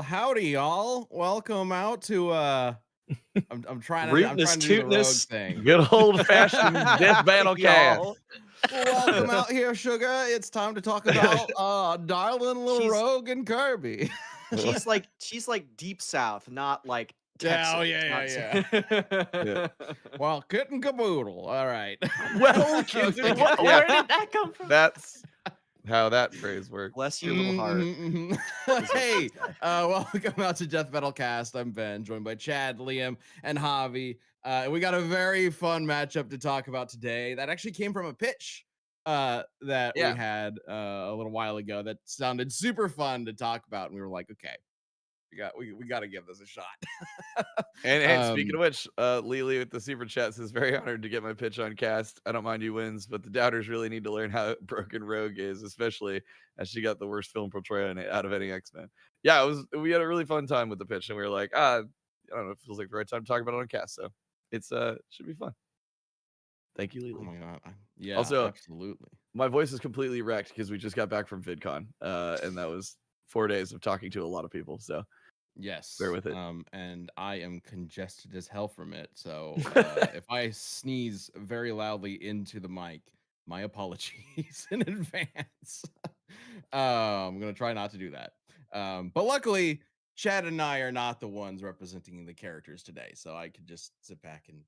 Well, howdy, y'all. Welcome out to I'm trying Rootness, to do the rogue tootness, thing. Good old-fashioned death battle cast. y'all. Well, welcome out here, sugar. It's time to talk about darling little She's Rogue and Kirby. she's like deep south, not like Yeah, Texas. oh yeah, yeah, Yeah. Well, kit and caboodle. All right. Well, kids, Okay. yeah, Where did that come from? that's how that phrase works. Bless your little heart. Mhm, mhm. Is what Hey, she said. welcome out to Death Metal Cast. I'm Ben, joined by Chad, Liam, and Javi. We got a very fun matchup to talk about today. That actually came from a pitch that we Yeah. had a little while ago that sounded super fun to talk about, and we were like, okay, we got to give this a shot. And speaking um, of which, Lily with the super chat says, very honored to get my pitch on cast. I don't mind who wins, but the doubters really need to learn how broken Rogue is, especially as she got the worst film portrayal out of any X-Men. Yeah, we had a really fun time with the pitch, and we were like, I don't know, it feels like the right time to talk about it on cast. So it's should be fun. Thank you, oh Lily. my god, yeah, Also, absolutely. my voice is completely wrecked because we just got back from VidCon, and that was 4 days of talking to a lot of people. So bear Yes, with it. and I am congested as hell from it. So if I sneeze very loudly into the mic, my apologies in advance. I'm gonna try not to do that. But luckily, Chad and I are not the ones representing the characters today, so I could just sit back and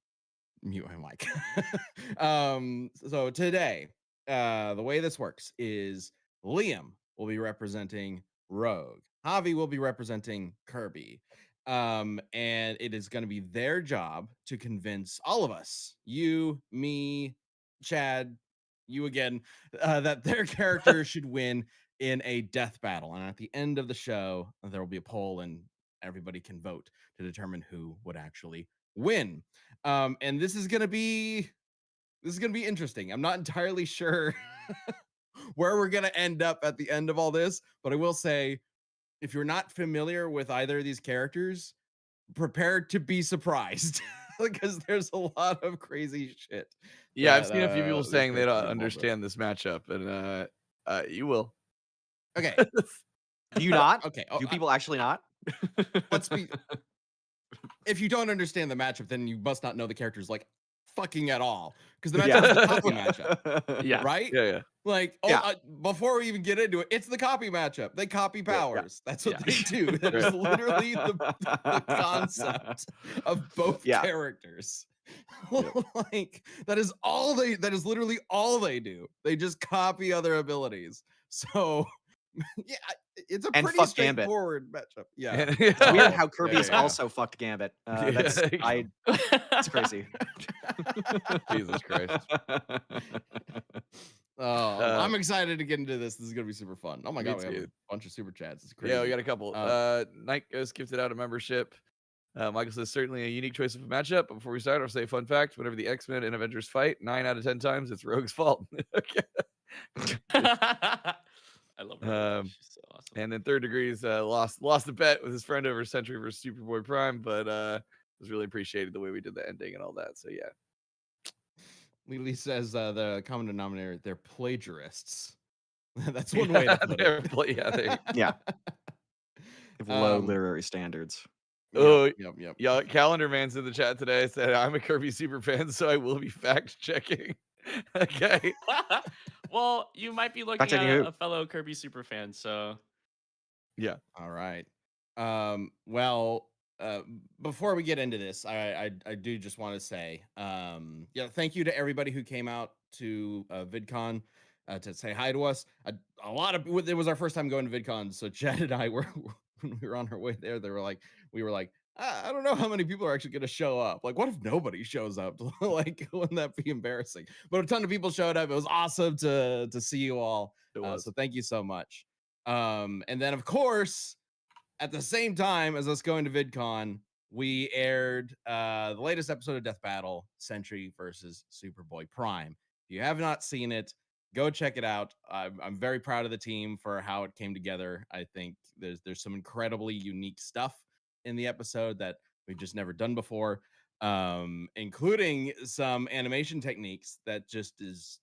mute my mic. So today, the way this works is Liam will be representing Rogue. Javi will be representing Kirby. And it is going to be their job to convince all of us, you, me, Chad, you again, that their character should win in a death battle. And at the end of the show, there will be a poll and everybody can vote to determine who would actually win. And this is gonna be interesting. I'm not entirely sure where we're gonna end up at the end of all this, but I will say, if you're not familiar with either of these characters, prepare to be surprised because there's a lot of crazy shit Yeah, I've that seen a few people these saying they characters don't are involved with. understand this matchup, and you will. Okay, Do you not? okay. Do people actually not? Let's be. If you don't understand the matchup, then you must not know the characters like fucking at all, because the matchup is the copy matchup. Yeah. Right? Yeah, yeah, Like, Yeah. before we even get into it, it's the copy matchup. They copy yeah, powers. That's what Yeah. they do. That is right. literally the concept of both Yeah. characters. Yep. Like, that is literally all they do. They just copy other abilities. So, yeah, it's a And pretty fuck Gambit. straightforward matchup. Yeah. And- It's weird Oh, how Kirby yeah, is yeah, yeah. also fucked Gambit. Yeah, That's there you I. go. It's crazy. Jesus Christ. Oh, Uh, I'm excited to get into this. This is gonna be super fun. Oh my Me god, we have too. a bunch of super chats. It's crazy. Yeah, we got a couple. Uh, Night Ghost gifted out a membership. Michael says, certainly a unique choice of a matchup. But before we start, I'll say a fun fact. Whenever the X-Men and Avengers fight, 9 out of 10 times, it's Rogue's fault. Okay. I love her. Um, She's so awesome. And then Third Degrees lost a bet with his friend over Century versus Superboy Prime, but was really appreciated the way we did the ending and all that. So yeah. Lily says the common denominator, they're plagiarists. That's one way to put it. Yeah, Yeah. They have low Um, literary standards. Oh, Yep. yeah, Calendar Man's in the chat today. Said I'm a Kirby super fan, so I will be fact checking. Okay. Well, you might be looking Fact-checking at who? a fellow Kirby super fan, so Yeah. All right. Well, before we get into this, I do just want to say, thank you to everybody who came out to VidCon to say hi to us. A lot of it was our first time going to VidCon, so Chad and I were when we were on our way there. We were like, I don't know how many people are actually going to show up. Like, what if nobody shows up? Like, wouldn't that be embarrassing? But a ton of people showed up. It was awesome to see you all. It was. So thank you so much. And then of course, at the same time as us going to VidCon, we aired the latest episode of Death Battle, Sentry versus Superboy Prime. If you have not seen it, go check it out. I'm very proud of the team for how it came together. I think there's some incredibly unique stuff in the episode that we've just never done before, including some animation techniques that just is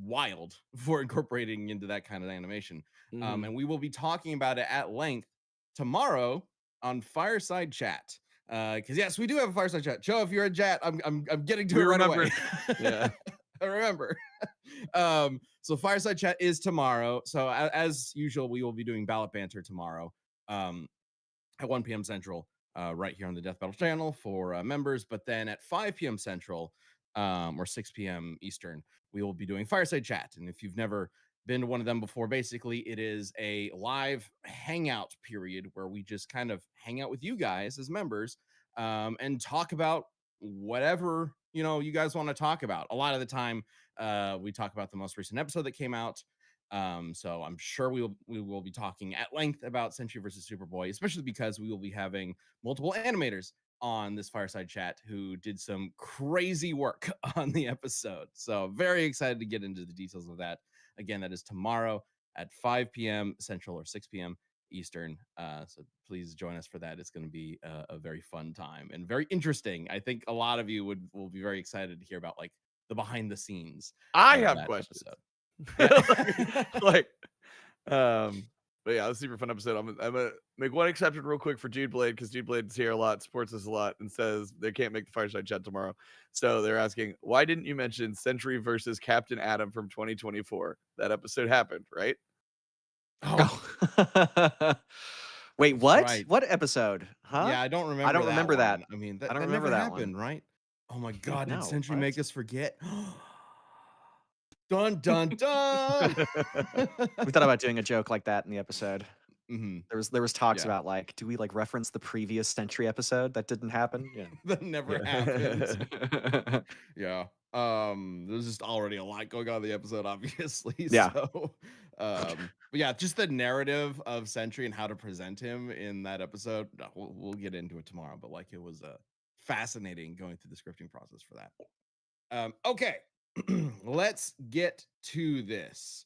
wild for incorporating into that kind of animation. Mhm. And we will be talking about it at length tomorrow on Fireside Chat. Because yes, we do have a Fireside Chat. Joe, if you're in chat, I'm getting to We it right remember. away. Yeah. I remember. So Fireside Chat is tomorrow. So as usual, we will be doing ballot banter tomorrow. At 1 p.m. Central, right here on the Death Battle channel for members. But then at 5 p.m. Central, or 6 p.m. Eastern, we will be doing Fireside Chat. And if you've never been to one of them before, basically it is a live hangout period where we just kind of hang out with you guys as members, and talk about whatever you guys want to talk about. A lot of the time, we talk about the most recent episode that came out. So I'm sure we will be talking at length about Sentry versus Superboy, especially because we will be having multiple animators on this Fireside Chat who did some crazy work on the episode. So very excited to get into the details of that. Again, that is tomorrow at 5 p.m. Central or 6 p.m. Eastern. So please join us for that. It's going to be a very fun time and very interesting. I think a lot of you will be very excited to hear about like the behind the scenes I of have that questions. episode. like, but yeah, it was a super fun episode. I'm gonna make one exception real quick for Dude Blade because Dude Blade's here a lot, supports us a lot, and says they can't make the Fireside Chat tomorrow. So they're asking, why didn't you mention Sentry versus Captain Atom from 2024? That episode happened, right? Oh, Wait, that's what? right. What episode? Huh? Yeah, I don't remember. I don't that remember that. one. I mean, I that, don't that remember never that one. happened, right? Oh my God! Did No, Sentry what? make us forget? Dun dun dun! We thought about doing a joke like that in the episode. Mhm. There was talks Yeah. about like, do we like reference the previous Sentry episode that didn't happen? Yeah. That never happened. Yeah. There's just already a lot going on in the episode, obviously. Yeah. So, but yeah, just the narrative of Sentry and how to present him in that episode. No, we'll get into it tomorrow, but like it was fascinating going through the scripting process for that. Okay, let's get to this.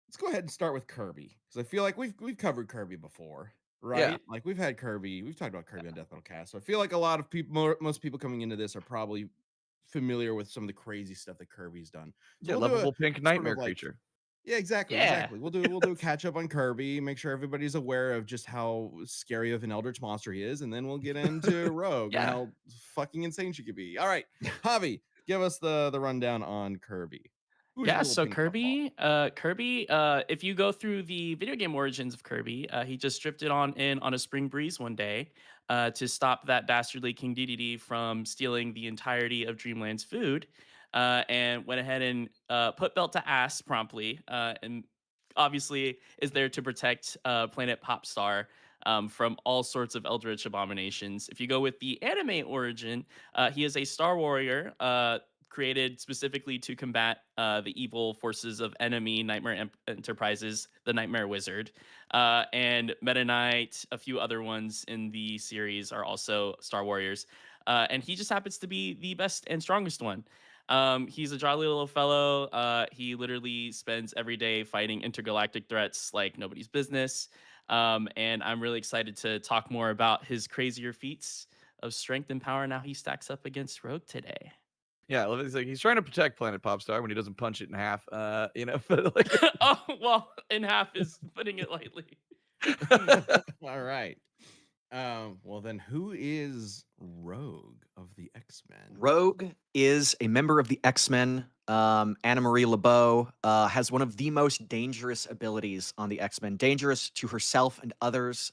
Let's go ahead and start with Kirby because I feel like we've covered Kirby before, Yeah. right? Like we've had Kirby, we've talked about Kirby on Death Metal Cast. So I feel like a lot of people, most people coming into this are probably familiar with some of the crazy stuff that Kirby's done. So Yeah, we'll do lovable pink sort nightmare of like, creature. yeah, exactly, Yeah. exactly. We'll do a catch up on Kirby, make sure everybody's aware of just how scary of an eldritch monster he is, and then we'll get into Rogue and Yeah. how fucking insane she could be. All right, Javi, give us the rundown on Kirby. Who's your Yeah, little so pink puffball? Kirby, if you go through the video game origins of Kirby, he just drifted in on a spring breeze one day to stop that dastardly King Dedede from stealing the entirety of Dreamland's food, and went ahead and put belt to ass promptly, and obviously is there to protect Planet Popstar from all sorts of eldritch abominations. If you go with the anime origin, he is a Star Warrior. Created specifically to combat the evil forces of enemy Nightmare Enterprises, the Nightmare Wizard, and Meta Knight. A few other ones in the series are also Star Warriors, and he just happens to be the best and strongest one. He's a jolly little fellow. He literally spends every day fighting intergalactic threats like nobody's business. And I'm really excited to talk more about his crazier feats of strength and power. Now he stacks up against Rogue today. Yeah, I love it. He's like he's trying to protect Planet Popstar when he doesn't punch it in half. But like Oh, well, in half is putting it lightly. All right. Well then, who is Rogue of the X-Men? Rogue is a member of the X-Men. Anna Marie LeBeau has one of the most dangerous abilities on the X-Men. Dangerous to herself and others.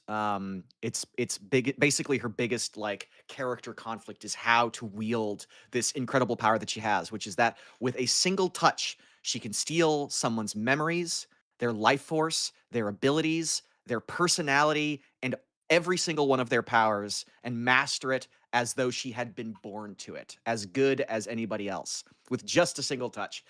It's big. Basically, her biggest like character conflict is how to wield this incredible power that she has, which is that with a single touch, she can steal someone's memories, their life force, their abilities, their personality, and every single one of their powers, and master it as though she had been born to it, as good as anybody else, with just a single touch.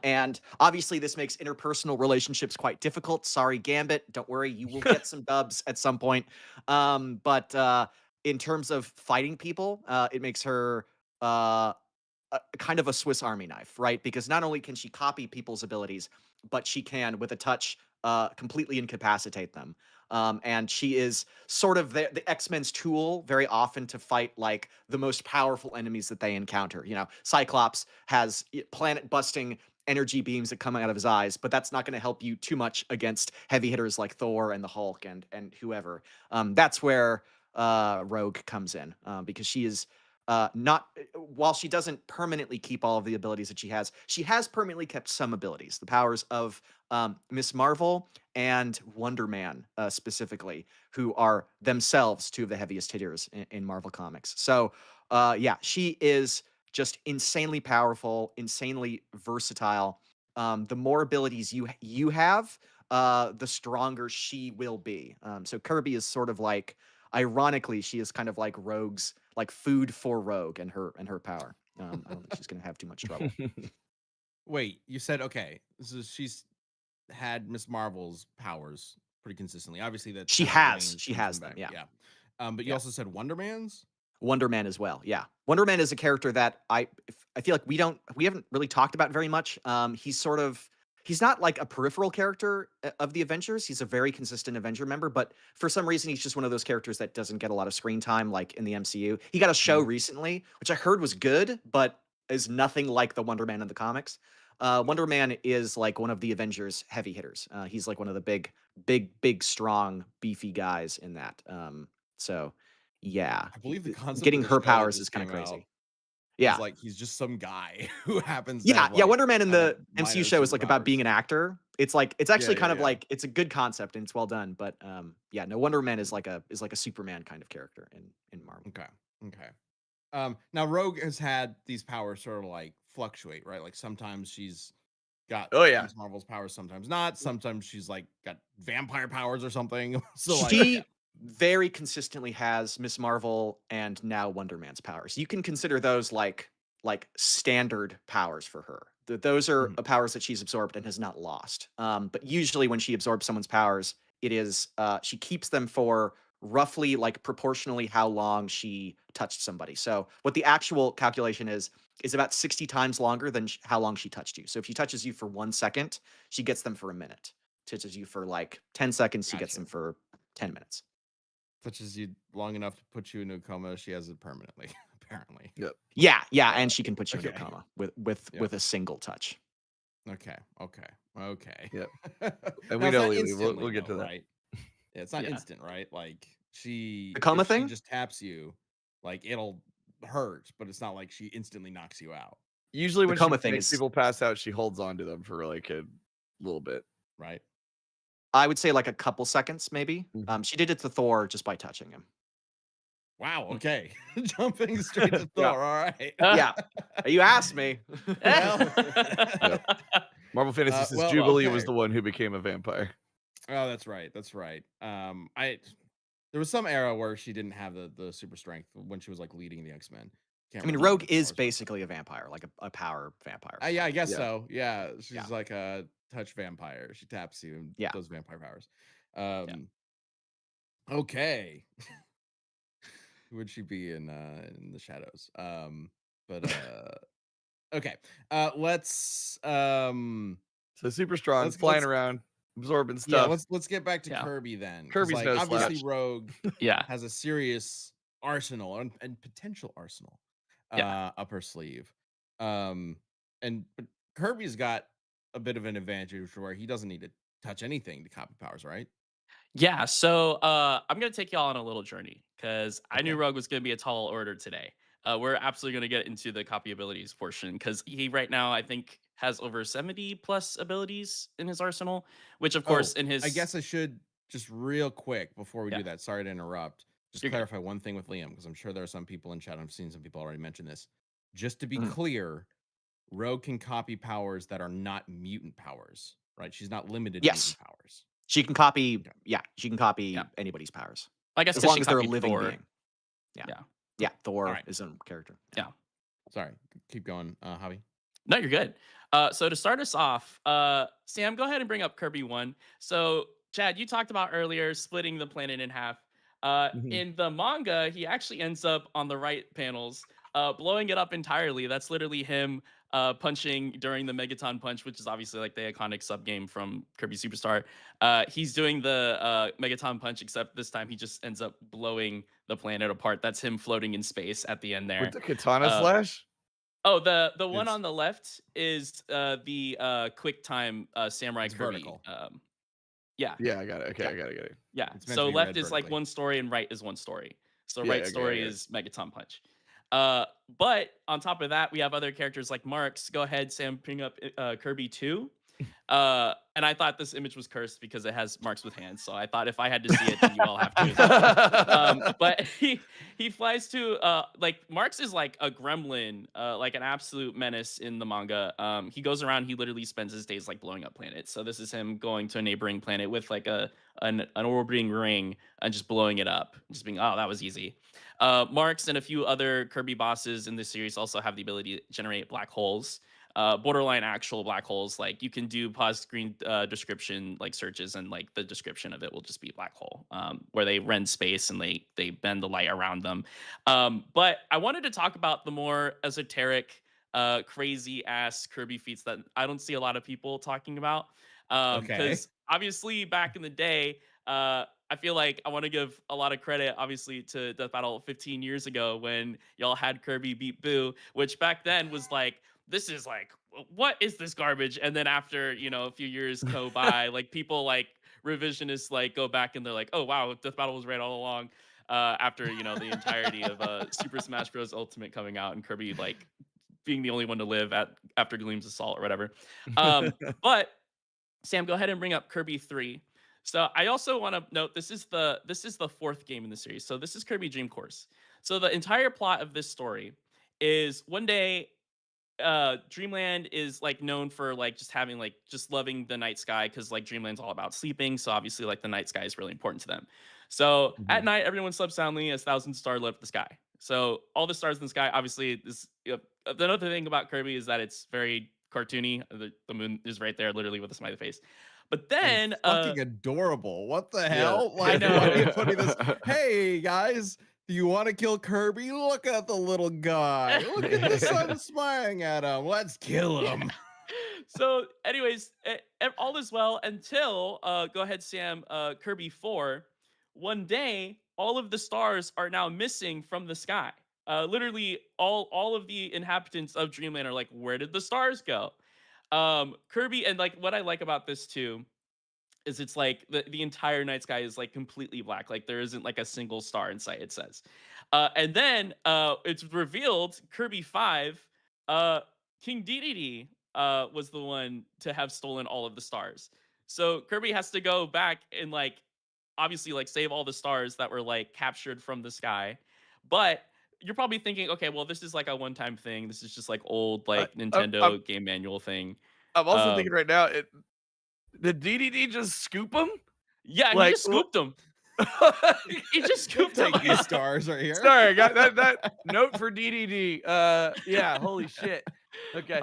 And obviously, this makes interpersonal relationships quite difficult. Sorry, Gambit. Don't worry, you will get some dubs at some point. But in terms of fighting people, it makes her kind of a Swiss Army knife, right? Because not only can she copy people's abilities, but she can, with a touch, completely incapacitate them. And she is sort of the X-Men's tool very often to fight like the most powerful enemies that they encounter. You know, Cyclops has planet-busting energy beams that come out of his eyes, but that's not going to help you too much against heavy hitters like Thor and the Hulk and whoever. That's where Rogue comes in, because she is not while she doesn't permanently keep all of the abilities that she has permanently kept some abilities. The powers of Miss Marvel and Wonder Man, specifically, who are themselves two of the heaviest hitters in Marvel Comics. So, yeah, she is just insanely powerful, insanely versatile. The more abilities you have, the stronger she will be. So Kirby is sort of like, ironically, she is kind of like Rogue's, like food for Rogue and her power. I don't think she's going to have too much trouble. Wait, you said okay. So she's had Miss Marvel's powers pretty consistently. Obviously, that's She kind of has, waned she from has some them. back. Yeah, Yeah. But you yeah. also said Wonder Man's. Wonder Man as well. Yeah. Wonder Man is a character that I feel like we haven't really talked about very much. He's not like a peripheral character of the Avengers. He's a very consistent Avenger member, but for some reason he's just one of those characters that doesn't get a lot of screen time like in the MCU. He got a show recently, which I heard was good, but is nothing like the Wonder Man in the comics. Wonder Man is like one of the Avengers heavy hitters. He's like one of the big, strong, beefy guys in that. So yeah, I believe the concept of getting the her show that powers is just kind of came out crazy. was Yeah. like he's just some guy who happens to Yeah, have yeah, like Wonder Man in kind of the MCU minor show is like about superpowers. being an actor. It's Yeah, actually yeah, kind of yeah. like it's a good concept and it's well done, but yeah, no, Wonder Man is like a Superman kind of character in Marvel. Okay. Okay. Now Rogue has had these powers sort of like fluctuate, right? Like sometimes she's got Oh yeah. Miss Marvel's powers, sometimes not. Sometimes she's like got vampire powers or something. So like, She very consistently has Miss Marvel and now Wonder Man's powers. You can consider those like standard powers for her. Those are mhm, powers that she's absorbed and has not lost. But usually when she absorbs someone's powers, it is she keeps them for roughly like proportionally how long she touched somebody. So what the actual calculation is about 60 times longer than how long she touched you. So if she touches you for 1 second, she gets them for a minute. Touches you for like 10 seconds, she gets gotcha. them for 10 minutes. Touches you long enough to put you into a coma. She has it permanently, apparently. Yep. Yeah, yeah, Uh, and she can put you into a okay. coma with a single touch. Okay. Okay. Okay. Yep. And Now we it's know not Lily. We'll, instantly we'll get though, to that. right? Yeah, it's not Yeah. instant, right? Like The she, coma if she thing? just taps you, like it'll hurt, but it's not like she instantly knocks you out, Usually The when she coma thing makes is, people pass out, she holds on to them for like a little bit. right? I would say, like a couple seconds, maybe. Mhm. She did it to Thor just by touching him. Wow. Mm. Okay. Jumping straight to Yeah, Thor. All right. yeah. You asked me. Well. Yep. Marvel Fantasy says Well. Jubilee was Okay. the one who became a vampire. Oh, that's right. That's right. I there was some era where she didn't have the super strength when she was like leading the X-Men. Can't I mean, remember what Rogue her is powers were. basically a vampire, like a power vampire. Yeah, I So guess Yeah. so. Yeah, yeah, she's like a touch vampire. She taps you and yeah. does vampire powers. Yeah. Okay. Who would she be in the shadows? But okay. So super strong, flying Let's around, absorbing yeah, stuff. let's get back to Yeah. Kirby then. Because Kirby's like no obviously slouch. Rogue Yeah. has a serious arsenal and potential arsenal Yeah. up her sleeve. Um but Kirby's got a bit of an advantage where he doesn't need to touch anything to copy powers, right? Yeah, so I'm gonna take y'all on a little journey because I knew Okay. Rogue was gonna be a tall order today. We're absolutely gonna get into the copy abilities portion because he right now I think has over 70 plus abilities in his arsenal, which of course Oh, in I his guess I should just real quick before we yeah, do that. Sorry to interrupt. Just you're good. clarify one thing with Liam because I'm sure there are some people in chat. I've seen some people already mention this. Just to be Mhm. clear, Rogue can copy powers that are not mutant powers, right? She's not limited to Yes, mutant powers. she can copy. Okay. Yeah, she can Yeah, copy anybody's powers I guess as because long she as they're a copied living Thor. being. Yeah, Yeah, yeah. All Thor right. is a character. Yeah. yeah. Sorry. Keep going, Javi. No, you're good. So to start us off, Sam, go ahead and bring up Kirby 1. So, Chad, you talked about earlier splitting the planet in half. Mhm. In the manga, he actually ends up on the right panels, blowing it up entirely. That's literally him punching during the Megaton Punch, which is obviously like the iconic sub game from Kirby Superstar. He's doing the Megaton Punch, except this time he just ends up blowing the planet apart. That's him floating in space at the end With there. the katana Uh, slash? Oh, the one It's on the left is the quick time samurai it's Kirby. vertical. Yeah, Yeah, I got it. Okay, yeah, I got it. yeah. It's meant to So be left read is like vertically. one story and right is one story. So Yeah, right okay, I story got it. is Megaton Punch. Uh, but on top of that, we have other characters like Marks. Go ahead, Sam, bring up Kirby 2. And I thought this image was cursed because it has marks with hands. So I thought if I had to see it, then you all have to as well. But he flies to like Marks is like a gremlin, like an absolute menace in the manga. He goes around, he literally spends his days like blowing up planets. So this is him going to a neighboring planet with like an orbiting ring and just blowing it up, just being, oh, that was easy. Marks and a few other Kirby bosses in this series also have the ability to generate black holes, borderline actual black holes. Like you can do pause screen description like searches, and like the description of it will just be black hole, where they rend space and they bend the light around them. But I wanted to talk about the more esoteric, crazy ass Kirby feats that I don't see a lot of people talking about. Okay. Because obviously back in the day, I feel like I want to give a lot of credit, obviously, to Death Battle 15 years ago when y'all had Kirby beat Boo, which back then was like, this is like, what is this garbage? And then after, a few years go by, like people like revisionists like go back and they're like, oh wow, Death Battle was right all along. After the entirety of Super Smash Bros. Ultimate coming out and Kirby like being the only one to live after Gleam's Assault or whatever. But Sam, go ahead and bring up Kirby 3. So I also want to note this is the fourth game in the series. So this is Kirby Dream Course. So the entire plot of this story is one day Dreamland is like known for like just having like just loving the night sky, because like Dreamland's all about sleeping. So obviously like the night sky is really important to them. So at Mhm. night, everyone slept soundly as thousands of stars lit up the sky. So all the stars in the sky, obviously, this the other thing about Kirby is that it's very cartoony. The moon is right there, literally with a smiley face. But And then, fucking adorable. What the Yeah. hell? I Like, why are you know. putting this? Hey guys, do you want to kill Kirby? Look at the little guy. Look at the sun smiling at him. Let's kill him. So, anyways, all is well until go ahead, Sam. Kirby 4. One day, all of the stars are now missing from the sky. Literally, all of the inhabitants of Dreamland are like, where did the stars go? Kirby, and like what I like about this too is it's like the entire night sky is like completely black. Like there isn't like a single star in sight, it says. And then it's revealed Kirby 5, uh, King Dedede was the one to have stolen all of the stars. So Kirby has to go back and like obviously like save all the stars that were like captured from the sky. But you're probably thinking, okay, well, this is like a one-time thing. This is just like old I, like I'm, I'm Nintendo game manual thing. I'm also Um, thinking right now, did DDD just scoop him? yeah, he Like, just scooped them. He just We'll scooped them. take these stars right here. sorry, I got that note for DDD. Yeah, holy shit. Okay.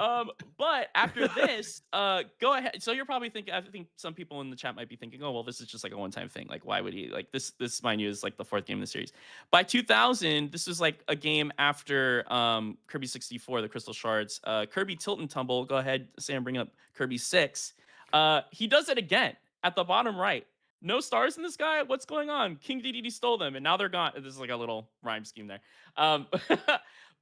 But after this, go ahead. So you're probably thinking, I think some people in the chat might be thinking, oh, well, this is just like a one-time thing. Like, why would he like this? This, mind you, is like the fourth game in the series. By 2000, this was like a game after Kirby 64, the Crystal Shards. Kirby Tilt and Tumble. Go ahead, Sam, bring up Kirby 6. He does it again at the bottom right. No stars in the sky. What's going on? King Dedede stole them, and now they're gone. This is like a little rhyme scheme there. Um,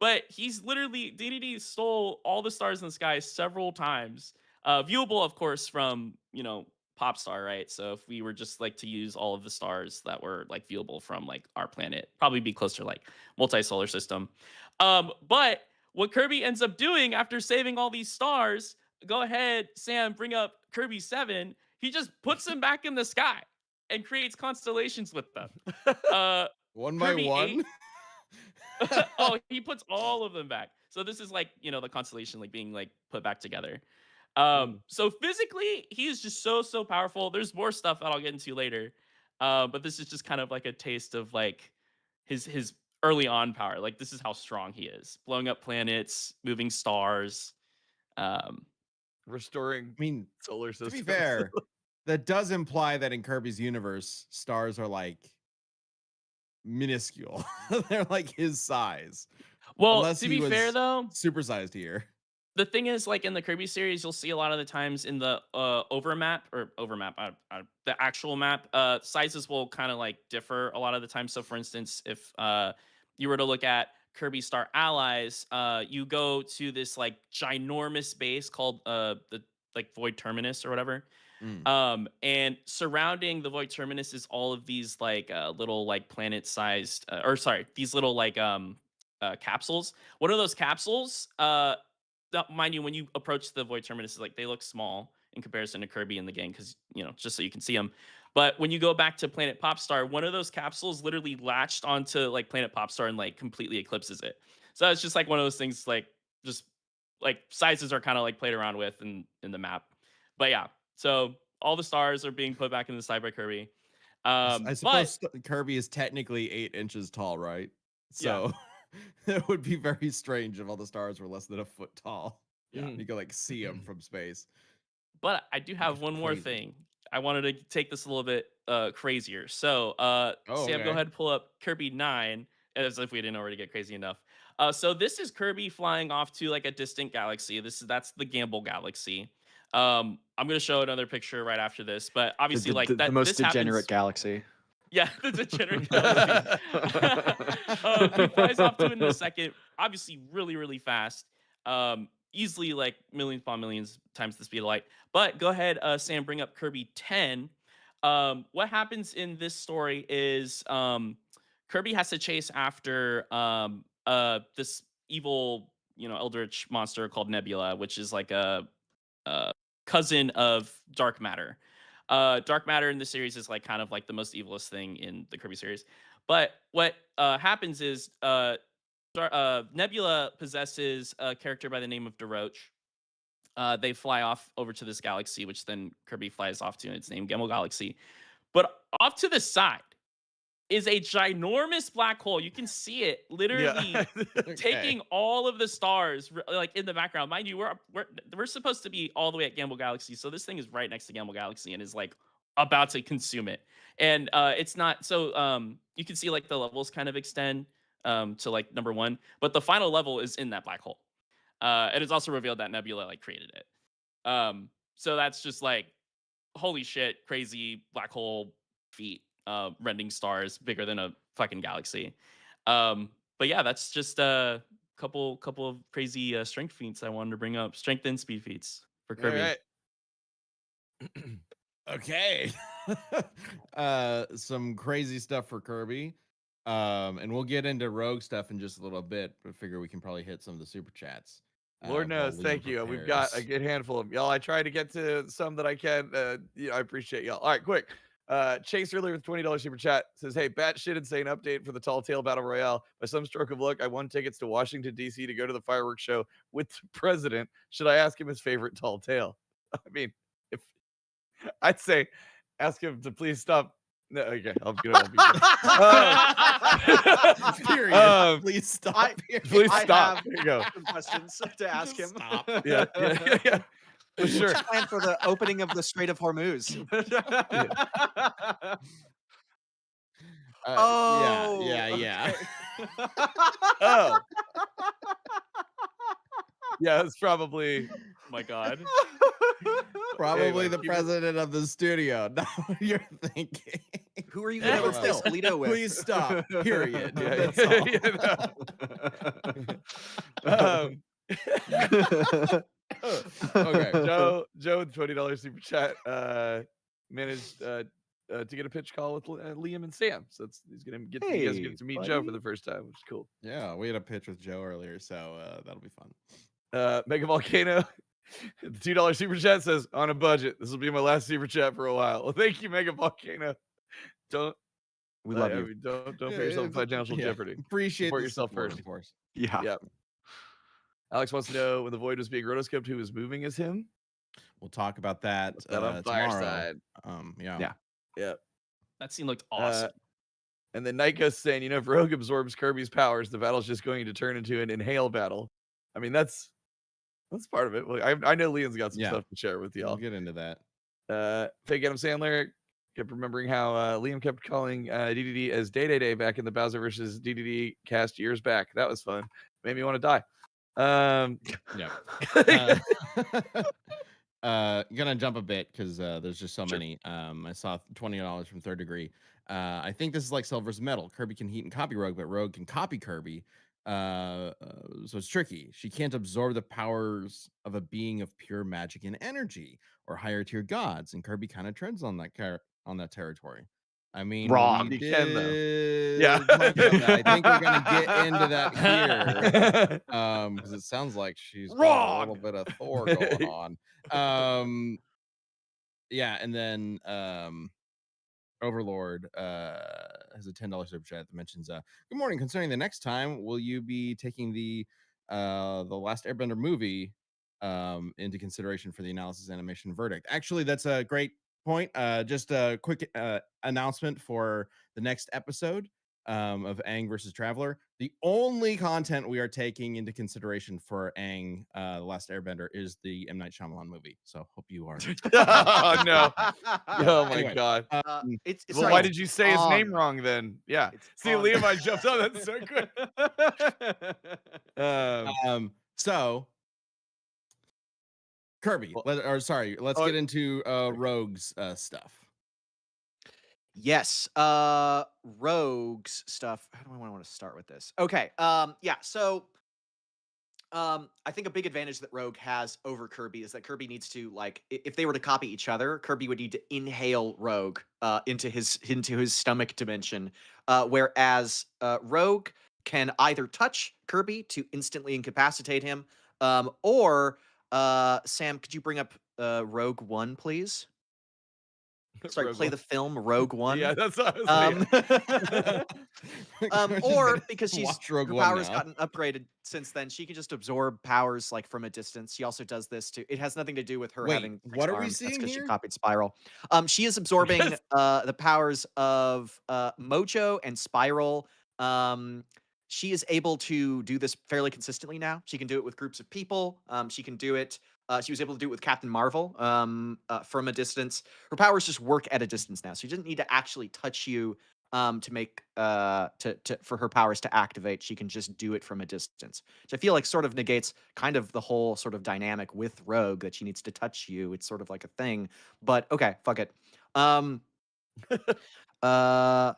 but he's literally DDD stole all the stars in the sky several times. Viewable, of course, from Popstar, right? So if we were just like to use all of the stars that were like viewable from like our planet, probably be closer to like multi-solar system. But what Kirby ends up doing after saving all these stars, go ahead, Sam, bring up Kirby 7. He just puts them back in the sky and creates constellations with them. Uh, One by Kirby 8. one. Oh, he puts all of them back. So this is like, the constellation like being like put back together. Mm. So physically, he is just so powerful. There's more stuff that I'll get into later. But this is just kind of like a taste of like his early on power. Like this is how strong he is. Blowing up planets, moving stars. Um, Restoring I mean, solar to be systems. fair, that does imply that in Kirby's universe, stars are like minuscule. They're like his size. well, Unless to he be fair was though, supersized here. the thing is, like in the Kirby series, you'll see a lot of the times in the overmap, the actual map, sizes will kind of like differ a lot of the time. So, for instance, if you were to look at Kirby Star Allies, you go to this like ginormous base called the like Void Terminus or whatever. Mm. And surrounding the Void Terminus is all of these like little like planet-sized, or sorry, these little like capsules. One of those capsules, mind you, when you approach the Void Terminus, like they look small in comparison to Kirby in the game, because just so you can see them. But when you go back to Planet Popstar, one of those capsules literally latched onto like Planet Popstar and like completely eclipses it. So it's just like one of those things, like just like sizes are kind of like played around with in the map. But yeah, so all the stars are being put back in the side by Kirby. I But suppose Kirby is technically 8 inches tall, right? yeah, So it would be very strange if all the stars were less than a foot tall. yeah. You could like see them from space. But I do have one more Crazy. thing. I wanted to take this a little bit crazier. So, Oh, Sam, go okay. ahead and pull up Kirby 9, as if we didn't already get crazy enough. So this is Kirby flying off to like a distant galaxy. That's the Gamble Galaxy. I'm gonna show another picture right after this, but obviously, like The that, most this degenerate happens. galaxy. Yeah, the degenerate galaxy. He flies off to it in a second. Obviously, really, really fast. Easily like millions upon millions times the speed of light. But go ahead, Sam, bring up Kirby 10. What happens in this story is Kirby has to chase after this evil, eldritch monster called Nebula, which is like a cousin of Dark Matter. Dark Matter in the series is like kind of like the most evilest thing in the Kirby series. But what happens is Nebula possesses a character by the name of DeRoach. They fly off over to this galaxy, which then Kirby flies off to, and it's named Gamma Galaxy. But off to the side is a ginormous black hole. You can see it literally taking all of the stars like in the background. Mind you, we're supposed to be all the way at Gamble Galaxy, so this thing is right next to Gamble Galaxy and is like about to consume it. And it's not so you can see like the levels kind of extend to like number 1, but the final level is in that black hole. And it's also revealed that Nebula like created it. So that's just like holy shit, crazy black hole feat, rending stars bigger than a fucking galaxy. But yeah, that's just a couple of crazy strength feats I wanted to bring up. Strength and speed feats for Kirby. All right. Okay. Some crazy stuff for Kirby. And we'll get into Rogue stuff in just a little bit, but figure we can probably hit some of the super chats. Lord while knows. Liam Thank you. We've got a prepares. good handful of y'all. I try to get to some that I can. I appreciate y'all. All right, quick. Chase earlier with $20 super chat says, "Hey, batshit insane update for the Tall Tale Battle Royale. By some stroke of luck, I won tickets to Washington D.C. to go to the fireworks show with the president. Should I ask him his favorite Tall Tale? I mean, if I'd say, ask him to please stop. No, okay, I'll be good. Period. Please stop. Please I stop. have There you go. some questions to ask him. Just stop. Yeah. For sure. What's your plan for the opening of the Strait of Hormuz? Yeah. Okay. Oh. Yeah, it's probably. Oh my god. Probably Anyway, the keep it- president of the studio. Not what you're thinking. Who are you Yeah, going to well, replace Alito with? Please stop. Period. Yeah, That's all. Okay. Joe with $20 super chat managed to get a pitch call with Liam and Sam. So he's gonna get you guys Hey, get to meet Joe for buddy. the first time, which is cool. Yeah, we had a pitch with Joe earlier, so that'll be fun. Mega Volcano, the $2 super chat says, "On a budget. This will be my last super chat for a while." Well, thank you, Mega Volcano. We love I you. mean, don't put yourself in financial jeopardy. Appreciate Support the yourself support, first. of course. Yeah. Yep. Alex wants to know when the void was being rotoscoped, who was moving as him? We'll talk about that That on tomorrow. Fireside. Yeah. Yep. That scene looked awesome. And then Nightghost saying, if Rogue absorbs Kirby's powers, the battle's just going to turn into an inhale battle. I mean, that's part of it. Like, I know Liam's got some stuff to share with y'all. We'll get into that. Fake Adam Sandler kept remembering how Liam kept calling DDD as Day back in the Bowser versus DDD cast years back. That was fun. Made me want to die. Yeah. Gonna jump a bit because there's just so many. I saw $20 from Third Degree. I think this is like Silver's Metal. Kirby can heat and copy Rogue, but Rogue can copy Kirby. So it's tricky. She can't absorb the powers of a being of pure magic and energy or higher tier gods, and Kirby kind of treads on that territory. I mean, we Wrong. He can though. Yeah. did talk about that. I think we're gonna get into that here, because it sounds like she's got a little Wrong. bit of Thor going on. Yeah, and then Overlord has a $10 super chat that mentions, "Good morning. Concerning the next time, will you be taking the Last Airbender movie into consideration for the analysis animation verdict?" Actually, that's a great point. Just a quick announcement for the next episode of Aang versus Traveler. The only content we are taking into consideration for Aang, The Last Airbender, is the M. Night Shyamalan movie. So hope you are. Oh no. Oh my Anyway, god. It's Well, sorry, why it's did you say his name Ong. wrong then? Yeah. It's See, Ong. Levi jumped on that so quick. So Kirby, Well, let's oh, get into Rogue's stuff. Yes. Rogues stuff. How do I want to start with this? Okay. Yeah. So, I think a big advantage that Rogue has over Kirby is that Kirby needs to if they were to copy each other, Kirby would need to inhale Rogue into his stomach dimension, whereas Rogue can either touch Kirby to instantly incapacitate him, or Sam, could you bring up Rogue One, please? Sorry, Rogue play One. the film Rogue One. Yeah, that's what I was We're just Or gonna because watch Rogue her One powers now. gotten upgraded since then, she can just absorb powers like from a distance. She also does this too. It has nothing to do with her Wait, having what six are we arms. That's seeing because she here? copied Spiral. She is absorbing the powers of Mojo and Spiral. She is able to do this fairly consistently now. She can do it with groups of people. She can do it. She was able to do it with Captain Marvel from a distance. Her powers just work at a distance now. So she doesn't need to actually touch you to make for her powers to activate. She can just do it from a distance, which I feel like sort of negates kind of the whole sort of dynamic with Rogue that she needs to touch you. It's sort of like a thing, but okay, fuck it. Uh,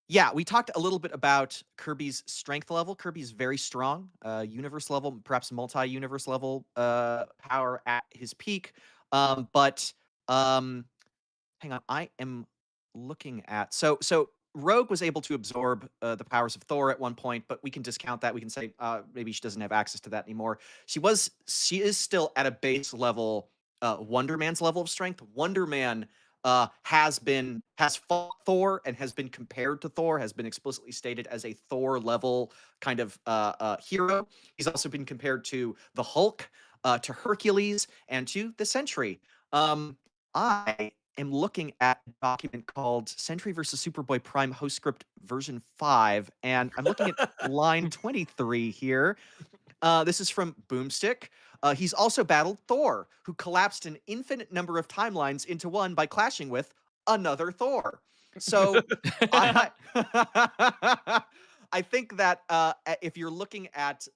yeah, we talked a little bit about Kirby's strength level. Kirby's very strong, universe level, perhaps multi-universe level power at his peak. But hang on, I am looking at so Rogue was able to absorb the powers of Thor at one point, but we can discount that. We can say maybe she doesn't have access to that anymore. She is still at a base level, Wonder Man's level of strength. Wonder Man has fought Thor and has been compared to Thor, has been explicitly stated as a Thor level kind of hero. He's also been compared to the Hulk, to Hercules, and to the Sentry. I am looking at a document called Sentry versus Superboy Prime Host Script version 5, and I'm looking at line 23 here. This is from Boomstick. He's also battled Thor, who collapsed an infinite number of timelines into one by clashing with another Thor. So I, I think that if you're looking at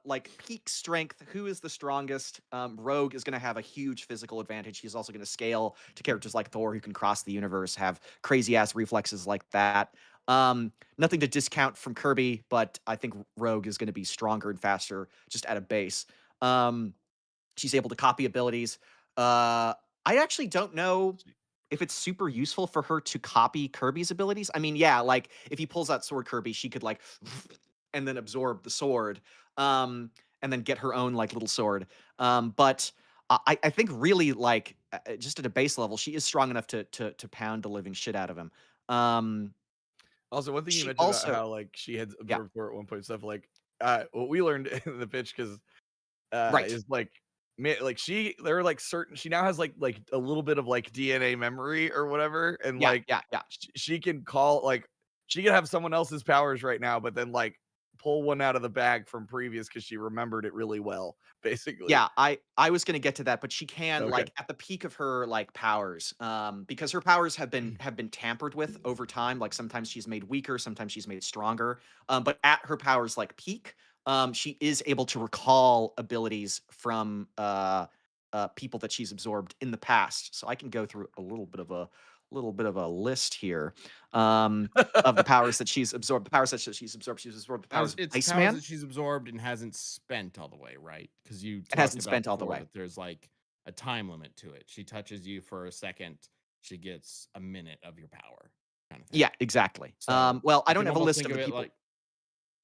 like peak strength, who is the strongest? Rogue is going to have a huge physical advantage. He's also going to scale to characters like Thor, who can cross the universe, have crazy ass reflexes like that. Nothing to discount from Kirby, but I think Rogue is going to be stronger and faster just at a base. She's able to copy abilities. I actually don't know if it's super useful for her to copy Kirby's abilities. I mean, yeah, like if he pulls out Sword Kirby, she could like and then absorb the sword, and then get her own like little sword. But I think really like just at a base level, she is strong enough to pound the living shit out of him. Also, one thing you She mentioned about also how like she had yeah, absorbed Thor at one point, stuff like what we learned in the pitch because right. is like like there are like certain she now has like a little bit of like DNA memory or whatever, and Yeah, like yeah, yeah. she can call like she can have someone else's powers right now, but then like pull one out of the bag from previous because she remembered it really well, basically. Yeah, I was gonna get to that, but she can Okay. like at the peak of her like powers, because her powers have been tampered with over time. Like sometimes she's made weaker, sometimes she's made stronger. But at her powers like peak, she is able to recall abilities from people that she's absorbed in the past. So I can go through a little bit of a list here of the powers that she's absorbed. The powers that she's absorbed. She's absorbed the powers of It's powers Iceman that she's absorbed and hasn't spent all the way, right? Because you and talked hasn't about spent all the before way. that there's like a time limit to it. She touches you for a second, she gets a minute of your power, kind of thing. Yeah, exactly. So Well, I you don't can have a almost list think of of the it people. like,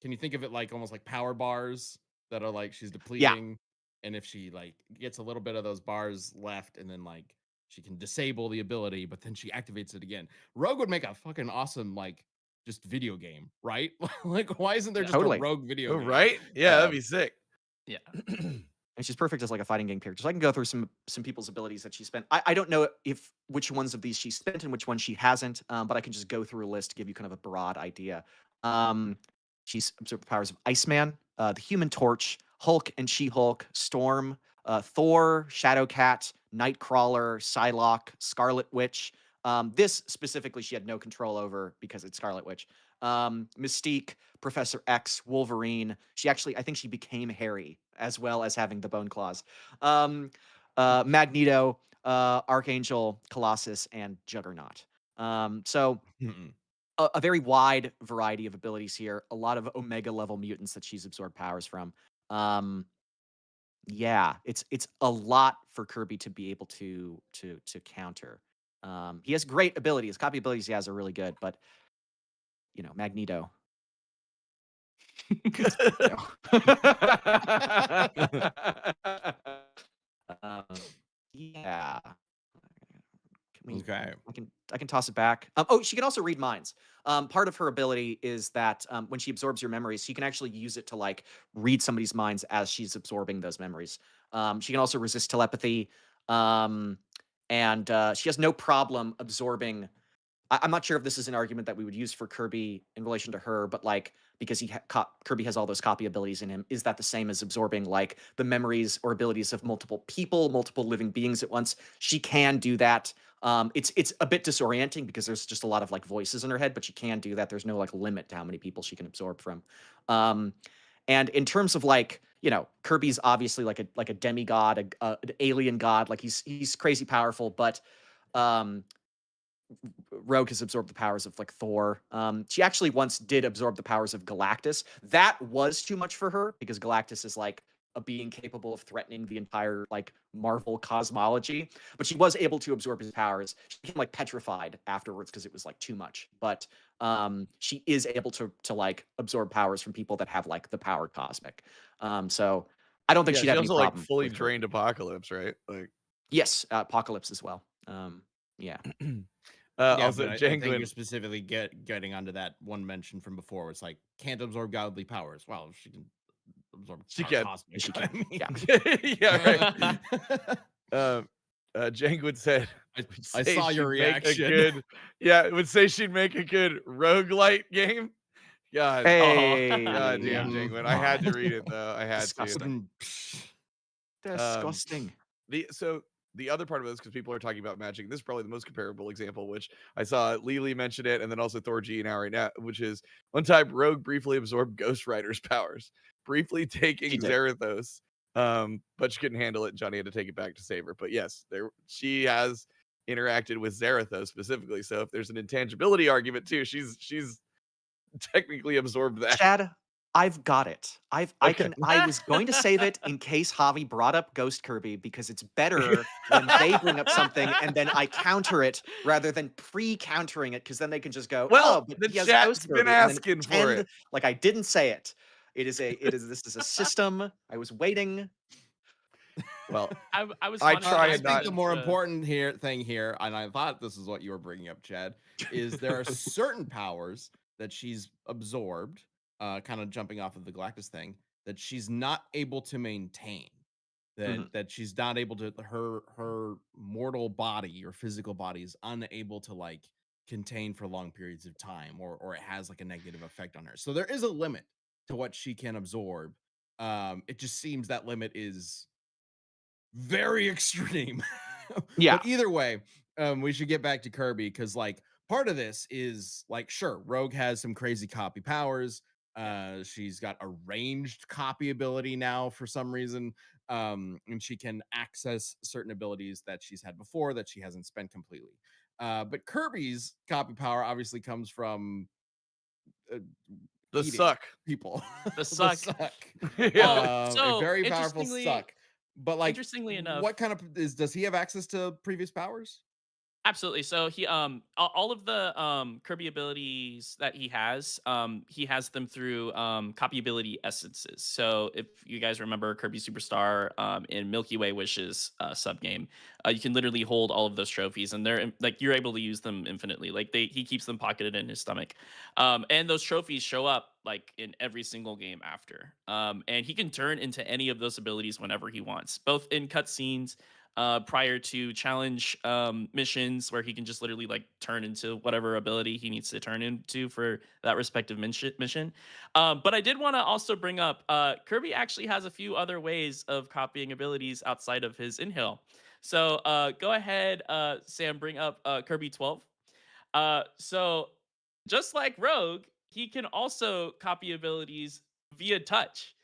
can you think of it like almost like power bars that are like she's Yeah, depleting, and if she like gets a little bit of those bars left, and then like she can disable the ability, but then she activates it again. Rogue would make a fucking awesome like just video game, right? Like, why isn't there Yeah. just a totally. Rogue video Oh, game? right? Yeah, that'd Um, be sick. Yeah. And she's perfect as like a fighting game character. So I can go through some people's abilities that she spent. I don't know if which ones of these she spent and which ones she hasn't, but I can just go through a list to give you kind of a broad idea. Um, she's absorbed the powers of Iceman, the Human Torch, Hulk and She-Hulk, Storm, Thor, Shadowcat, Nightcrawler, Psylocke, Scarlet Witch. This specifically she had no control over because it's Scarlet Witch. Mystique, Professor X, Wolverine. She actually, I think she became Harry as well as having the bone claws. Magneto, Archangel, Colossus, and Juggernaut. So a very wide variety of abilities here. A lot of Omega level mutants that she's absorbed powers from. Yeah, it's a lot for Kirby to be able to counter. He has great abilities. Copy abilities he has are really good, but Magneto. It's um, yeah. Can we? okay. I can toss it back. Oh, she can also read minds. Part of her ability is that when she absorbs your memories, she can actually use it to like read somebody's minds as she's absorbing those memories. She can also resist telepathy, um, and she has no problem absorbing. I'm not sure if this is an argument that we would use for Kirby in relation to her, but like because Kirby has all those copy abilities in him, is that the same as absorbing like the memories or abilities of multiple people, multiple living beings at once? She can do that. It's a bit disorienting because there's just a lot of like voices in her head, but she can do that. There's no like limit to how many people she can absorb from. Um, and in terms of like Kirby's obviously like a demigod, an alien god. Like he's crazy powerful, but um, Rogue has absorbed the powers of like Thor. She actually once did absorb the powers of Galactus. That was too much for her because Galactus is like a being capable of threatening the entire like Marvel cosmology. But she was able to absorb his powers. She became like petrified afterwards because it was like too much. But she is able to like absorb powers from people that have like the power cosmic. So I don't think Yeah, she'd she have any also like problem fully with Kirby. drained Apocalypse, right? Like, Yes, Apocalypse as well. Yeah. Yeah, also but I think you're Janguin. specifically getting onto that one mention from before. It's like can't absorb godly powers. Well, she can absorb She power can. cosmic. She I can. mean, Yeah. Yeah, right. Janguin said, would I say saw your she'd make a reaction. good, yeah, would say she'd make a good roguelite game. God, Oh. God damn, Hey. Janguin. I had to read it though. I had to. Disgusting. Um, Disgusting. the other part of this, because people are talking about magic, this is probably the most comparable example, which I saw Lily mention it, and then also Thor G now right now, which is one time Rogue briefly absorbed Ghost Rider's powers, briefly taking She did. Zarathos. But she couldn't handle it, and Johnny had to take it back to save her. But yes, she has interacted with Zarathos specifically. So if there's an intangibility argument too, she's technically absorbed that. Chad, I've got it. Okay. I was going to save it in case Javi brought up Ghost Kirby because it's better when they bring up something and then I counter it rather than pre-countering it because then they can just go, Well, oh, but the he has chat's Ghost been Kirby, and then asking for pretend it. like I didn't say it. This is a system. I was waiting. Well, I was I wanting to try I and ask think not- the you more to- important thing here, and I thought this is what you were bringing up, Chad, is there are certain powers that she's absorbed, kind of jumping off of the Galactus thing, that she's not able to maintain. That she's not able to, her mortal body or physical body is unable to like contain for long periods of time, or it has like a negative effect on her. So there is a limit to what she can absorb. It just seems that limit is very extreme. Yeah. But either way, we should get back to Kirby because like part of this is like, sure, Rogue has some crazy copy powers. She's got a ranged copy ability now for some reason. and she can access certain abilities that she's had before that she hasn't spent completely. But Kirby's copy power obviously comes from uh, The eating suck. people. The The suck. suck. Yeah. A So very powerful suck. But like, interestingly enough, what kind of does he have access to previous powers? absolutely. So he all of the Kirby abilities that he has them through copy ability essences. So if you guys remember Kirby Superstar in Milky Way Wishes sub game, you can literally hold all of those trophies and like you're able to use them infinitely. Like he keeps them pocketed in his stomach. And those trophies show up like in every single game after. And he can turn into any of those abilities whenever he wants, both in cutscenes prior to challenge missions where he can just literally like turn into whatever ability he needs to turn into for that respective mission. But I did want to also bring up Kirby actually has a few other ways of copying abilities outside of his inhale. So go ahead, Sam, bring up Kirby 12. So just like Rogue, he can also copy abilities via touch.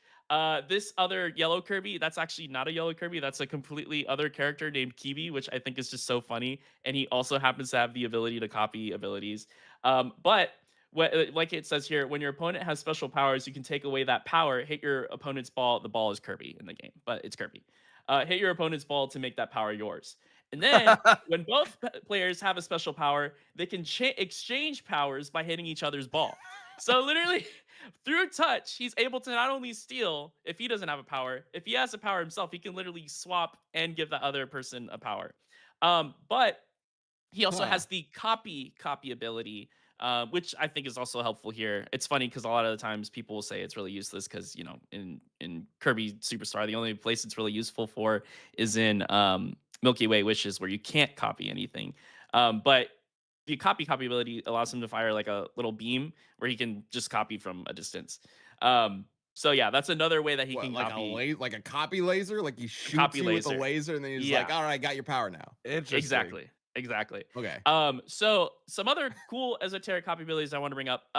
This other yellow Kirby, that's actually not a yellow Kirby. That's a completely other character named Kiwi, which I think is just so funny. And he also happens to have the ability to copy abilities. But like it says here, when your opponent has special powers, you can take away that power, hit your opponent's ball. The ball is Kirby in the game, but it's Kirby. Hit your opponent's ball to make that power yours. And then when both players have a special power, they can exchange powers by hitting each other's ball. So literally, through touch, he's able to not only steal if he doesn't have a power, if he has a power himself, he can literally swap and give the other person a power. But he also Huh. has the copy ability, which I think is also helpful here. It's funny because a lot of the times people will say it's really useless because in Kirby Superstar, the only place it's really useful for is in Milky Way Wishes, where you can't copy anything. But the copy ability allows him to fire like a little beam where he can just copy from a distance. So yeah, that's another way that he What, can like a copy like a copy laser? Like he a shoots copy you with a laser. laser, and then he's like, Yeah. "All right, got your power now." Interesting. Exactly. Okay. So some other cool esoteric copy abilities I want to bring up.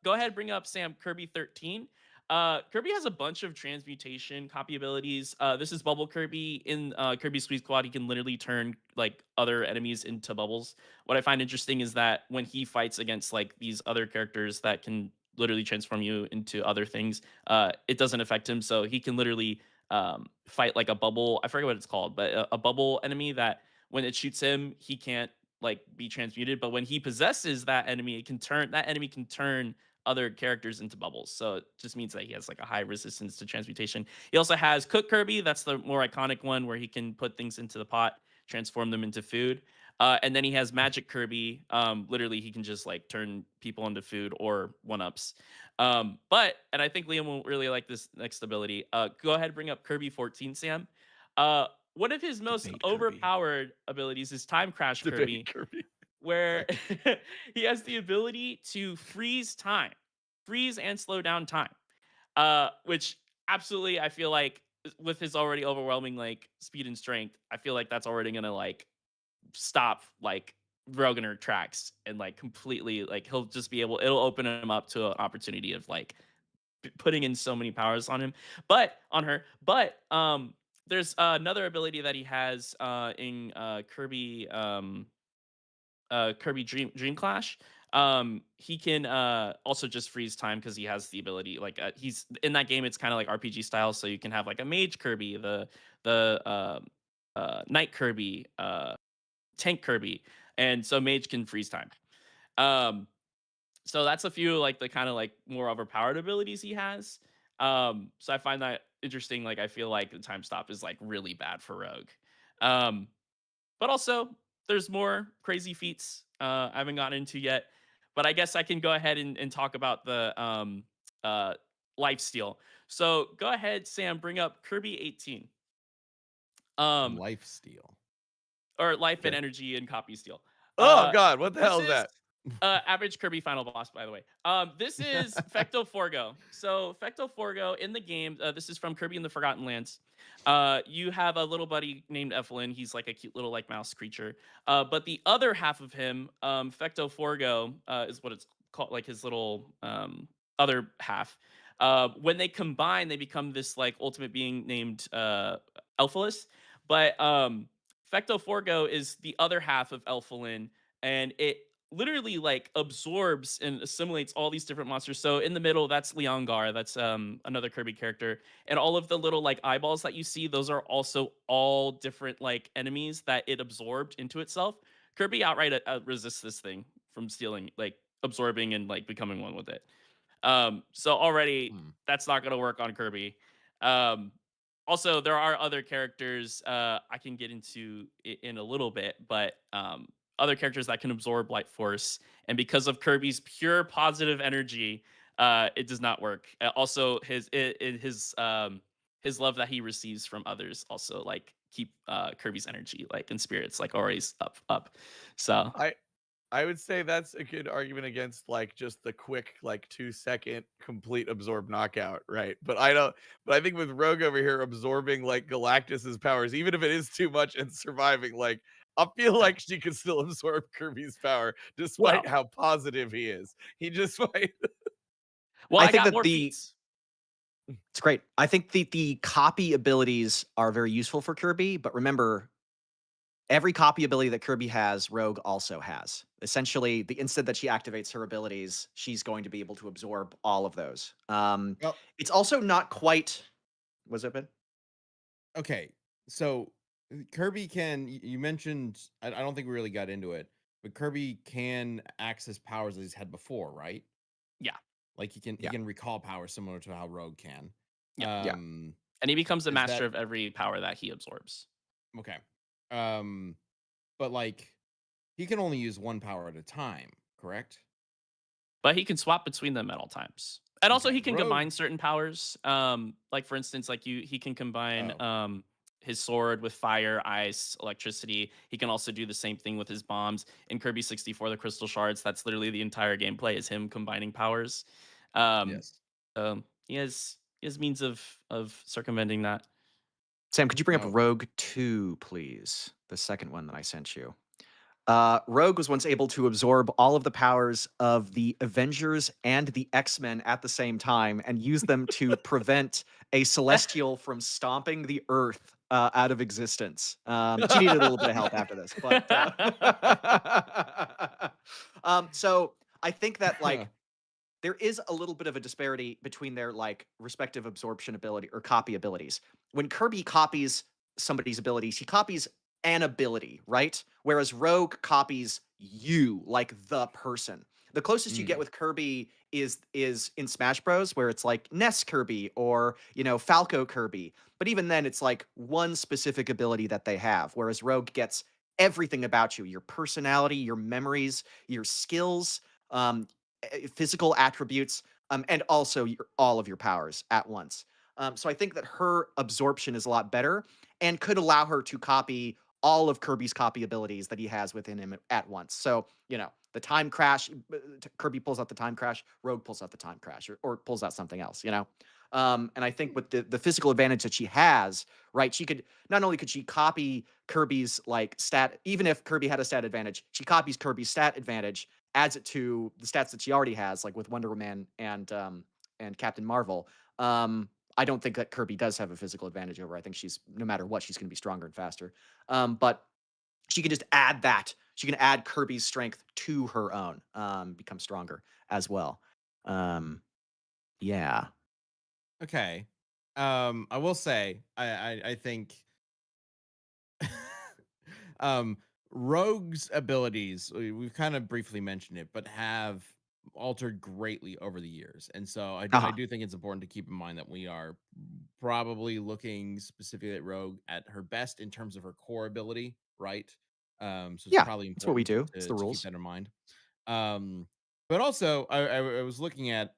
Go ahead, bring up Sam Kirby 13. Kirby has a bunch of transmutation copy abilities. This is Bubble Kirby in Kirby Squeeze Squad. He can literally turn like other enemies into bubbles. What I find interesting is that when he fights against like these other characters that can literally transform you into other things, it doesn't affect him. So he can literally fight like a bubble. I forget what it's called, but a bubble enemy that when it shoots him, he can't like be transmuted. But when he possesses that enemy, that enemy can turn other characters into bubbles. So it just means that he has like a high resistance to transmutation. He also has Cook Kirby. That's the more iconic one where he can put things into the pot, transform them into food. And then he has Magic Kirby. Literally, he can just like turn people into food or one ups. And I think Liam will really like this next ability. Go ahead, bring up Kirby 14, Sam. Uh, one of his most Debate Kirby. overpowered abilities is Time Crash Debate Kirby, Kirby. where he has the ability to freeze and slow down time. Which absolutely I feel like with his already overwhelming like speed and strength, I feel like that's already gonna like stop like Roganer tracks and like completely like he'll just be able it'll open him up to an opportunity of like putting in so many powers on him, but on her. But there's another ability that he has in Kirby Dream Clash. He can also just freeze time because he has the ability. Like he's in that game, it's kind of like RPG style, so you can have like a Mage Kirby, the Knight Kirby, Tank Kirby, and so Mage can freeze time. Um, so that's a few like the kind of like more overpowered abilities he has. So I find that interesting. Like I feel like the time stop is like really bad for Rogue. Um, but also there's more crazy feats I haven't gotten into yet. But I guess I can go ahead and talk about the uh life steal. So go ahead, Sam, bring up Kirby 18. Um, Life steal. or life and Okay. energy and copy steal. Oh Uh, God, what the this hell is is that? average Kirby final boss, by the way. This is Fecto Forgo. So Fecto Forgo in the game. This is from Kirby and the Forgotten Lands. You have a little buddy named Eflin. He's like a cute little like mouse creature. But the other half of him, Fecto Forgo, is what it's called, like his little other half. When they combine, they become this like ultimate being named Elphalus. But Fecto Forgo is the other half of Elphalin, and it literally like absorbs and assimilates all these different monsters. So in the middle, that's Leongar, that's another Kirby character, and all of the little like eyeballs that you see, those are also all different like enemies that it absorbed into itself. Kirby outright resists this thing from stealing, like absorbing and like becoming one with it. So already Hmm. that's not gonna work on Kirby. Um, Also, there are other characters I can get into in a little bit, but other characters that can absorb light force, and because of Kirby's pure positive energy, it does not work. Also, his love that he receives from others also like keep Kirby's energy like and spirits like always up. So I I would say that's a good argument against like just the quick like 2-second complete absorb knockout, right? But I think with Rogue over here absorbing like Galactus's powers, even if it is too much and surviving, like I feel like she could still absorb Kirby's power despite well, how positive he is. He just might. I I think got that more the feats. it's great. I think the copy abilities are very useful for Kirby, but remember, every copy ability that Kirby has, Rogue also has. Essentially, the instant that she activates her abilities, she's going to be able to absorb all of those. Well, It's also not quite. Was it been? okay. So Kirby can. You mentioned. I don't think we really got into it, but Kirby can access powers that he's had before, right? Yeah, Like he Yeah, can recall powers similar to how Rogue can. yeah, yeah. Um, and he becomes the is master that of every power that he absorbs. okay? Um, but like he can only use one power at a time, correct? But he can swap between them at all times. And also Okay, he can Rogue. combine certain powers. Like for instance, like he can combine Oh, his sword with fire, ice, electricity. He can also do the same thing with his bombs. In Kirby 64, the crystal shards, that's literally the entire gameplay is him combining powers. Um, yes. he has means of circumventing that. Sam, could you bring up Oh, Rogue 2, please? The second one that I sent you. Rogue was once able to absorb all of the powers of the Avengers and the X-Men at the same time and use them to prevent a Celestial from stomping the Earth out of existence. She needed a little bit of help after this, but so I think that like there is a little bit of a disparity between their like respective absorption ability or copy abilities. When Kirby copies somebody's abilities, he copies an ability, right? Whereas Rogue copies you, like the person. The closest you get mm, with Kirby is in Smash Bros, where it's like Ness Kirby or Falco Kirby. But even then, it's like one specific ability that they have. Whereas Rogue gets everything about you: your personality, your memories, your skills. Um, Physical attributes, and also all of your powers at once. So I think that her absorption is a lot better and could allow her to copy all of Kirby's copy abilities that he has within him at once. So, the time crash, Kirby pulls out the time crash, Rogue pulls out the time crash, or pulls out something else. And I think with the physical advantage that she has, right? She could not only could she copy Kirby's like stat, even if Kirby had a stat advantage, she copies Kirby's stat advantage, adds it to the stats that she already has, like with Wonder Woman and Captain Marvel. I don't think that Kirby does have a physical advantage over. I think she's no matter what, she's going to be stronger and faster. But she can just add that. She can add Kirby's strength to her own, become stronger as well. Um, yeah. okay. I will say I think um Rogue's abilities, we've kind of briefly mentioned it, but have altered greatly over the years. And so I Uh-huh. do think it's important to keep in mind that we are probably looking specifically at Rogue at her best in terms of her core ability, right? So it's Yeah. probably That's what we important do. It's the to keep rules. that in mind. Um, but also I was looking at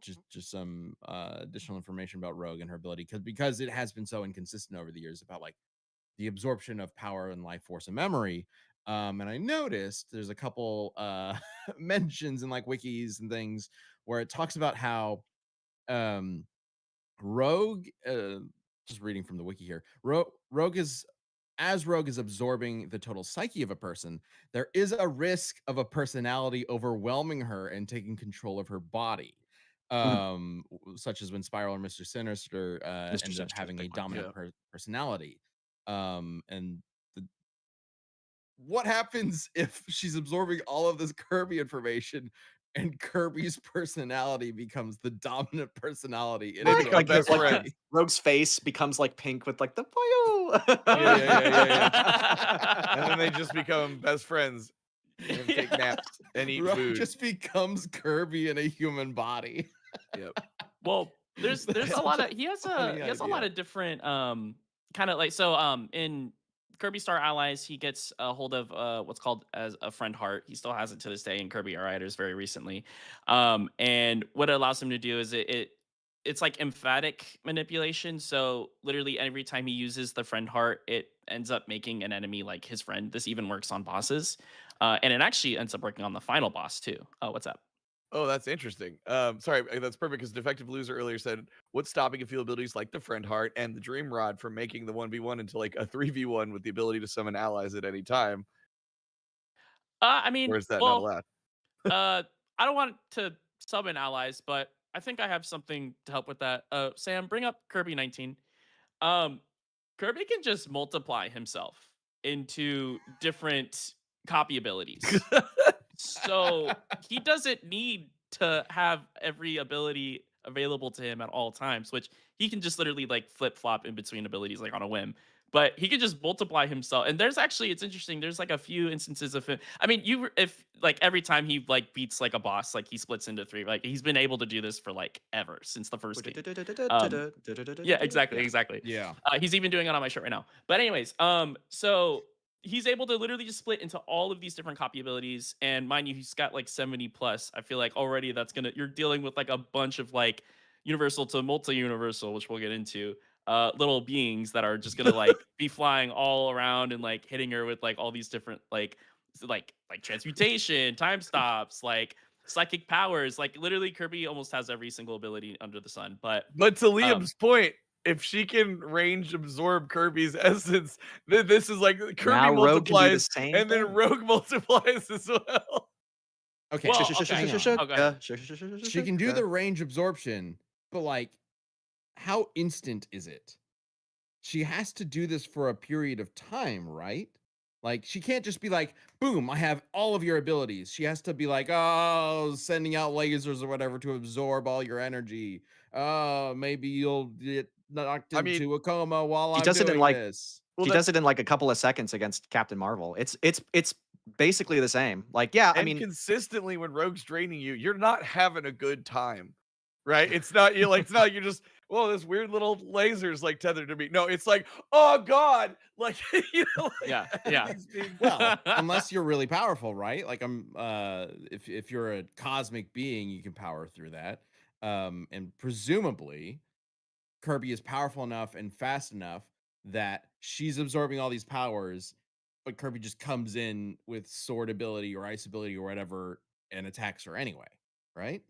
just some additional information about Rogue and her ability because it has been so inconsistent over the years about like the absorption of power and life force and memory. And I noticed there's a couple mentions in like wikis and things where it talks about how um Rogue, just reading from the wiki here, Rogue is as Rogue is absorbing the total psyche of a person, there is a risk of a personality overwhelming her and taking control of her body. such as when Spiral or Mr. Sinister Mr. ended up Sinister is a having a big one. dominant Yeah. personality. And what happens if she's absorbing all of this Kirby information and Kirby's personality becomes the dominant personality They in become Rogue's best like friends. Rogue's face becomes like pink with like the boyo. Yeah. And then they just become best friends and take naps and eat Rogue food. just becomes Kirby in a human body. Yep. Well, there's That's a lot such of a he has funny a lot idea. of different kind of like in Kirby Star Allies he gets a hold of what's called as a friend heart. He still has it to this day in Kirby Riders very recently. And what it allows him to do is it's like emphatic manipulation. So literally every time he uses the friend heart, it ends up making an enemy like his friend. This even works on bosses. And it actually ends up working on the final boss too. Oh, what's up? Oh, that's interesting. Sorry, that's perfect because Defective Loser earlier said, "What's stopping a few abilities like the Friend Heart and the Dream Rod from making the 1v1 into like a 3v1 with the ability to summon allies at any time?" I mean, Or is that not well, allowed? Uh, I don't want to summon allies, but I think I have something to help with that. Sam, bring up Kirby 19. Um, Kirby can just multiply himself into different copy abilities. So he doesn't need to have every ability available to him at all times, which he can just literally like flip flop in between abilities like on a whim. But he could just multiply himself. And there's actually it's interesting. There's like a few instances of him. I mean, if like every time he like beats like a boss, like he splits into three. Like he's been able to do this for like ever since the first game. Yeah, exactly, Yeah. exactly. Yeah. He's even doing it on my shirt right now. But anyways, so he's able to literally just split into all of these different copy abilities. And mind you, he's got like 70 plus. I feel like already you're dealing with like a bunch of like universal to multi-universal, which we'll get into, little beings that are just gonna like be flying all around and like hitting her with like all these different like transmutation, time stops, like psychic powers. Like literally Kirby almost has every single ability under the sun. But But to um Liam's point, if she can range absorb Kirby's essence, then this is like Kirby Now Rogue can do the multiplies same and then thing. Rogue multiplies as well. Okay. well, okay. Hang on. Oh, go ahead. She can do the range absorption, but like, how instant is it? She has to do this for a period of time, right? Like, she can't just be like, boom, I have all of your abilities. She has to be like, oh, sending out lasers or whatever to absorb all your energy. Oh, maybe you'll get knocked I mean, into a coma while She I'm does it in doing like this. well, she that does it in like a couple of seconds against Captain Marvel. It's basically the same. Like, yeah, I and mean, consistently when Rogue's draining you, you're not having a good time. Right? It's not you like it's not like you're just, well, this weird little laser's like tethered to me. No, it's like, oh God, like like Yeah, yeah. everything's being Well, unless you're really powerful, right? Like if you're a cosmic being, you can power through that. And presumably Kirby is powerful enough and fast enough that she's absorbing all these powers, but Kirby just comes in with sword ability or ice ability or whatever and attacks her anyway, right?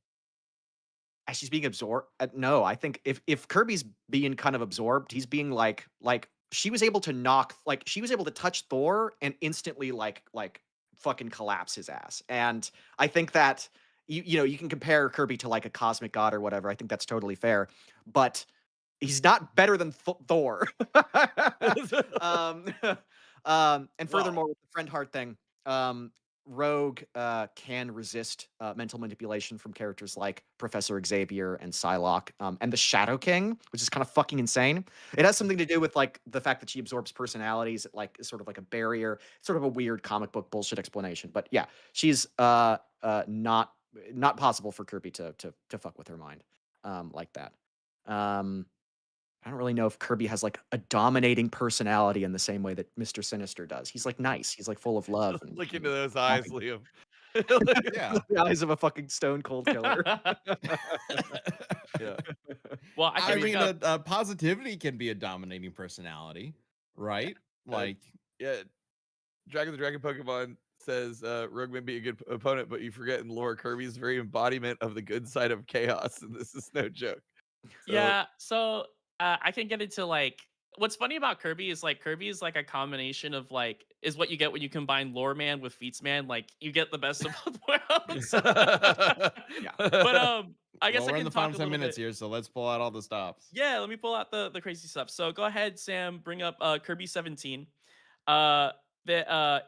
as she's being absorbed. No, I think if Kirby's being kind of absorbed, he's being like she was able to she was able to touch Thor and instantly like fucking collapse his ass. And I think that you know you can compare Kirby to like a cosmic god or whatever. I think that's totally fair, but he's not better than Thor. um, and Well, furthermore, with the friend heart thing, um, Rogue can resist mental manipulation from characters like Professor Xavier and Psylocke, and the Shadow King, which is kind of fucking insane. It has something to do with like the fact that she absorbs personalities, it, like is sort of like a barrier, sort of a weird comic book bullshit explanation. But yeah, she's not possible for Kirby to fuck with her mind like that. Um, I don't really know if Kirby has like a dominating personality in the same way that Mr. Sinister does. He's like nice. He's like full of love look and into those eyes, calming. Liam. Yeah. The eyes of a fucking stone cold killer. Yeah. well, I I can bring mean, up. positivity can be a dominating personality, right? Uh, Like, yeah. Dragon the Dragon Pokemon says Rogue may be a good opponent, but you forget in lore Kirby's very embodiment of the good side of chaos, and this is no joke. So Yeah, so I can get into like what's funny about Kirby is like Kirby is like a combination of like is what you get when you combine Lore Man with Feats Man. Like you get the best of both worlds. Yeah. but I guess Well, I we're in can the talk final a 10 little minutes bit. here, so let's pull out all the stops. Yeah, let me pull out the crazy stuff. So go ahead, Sam. Bring up Kirby 17. Uh,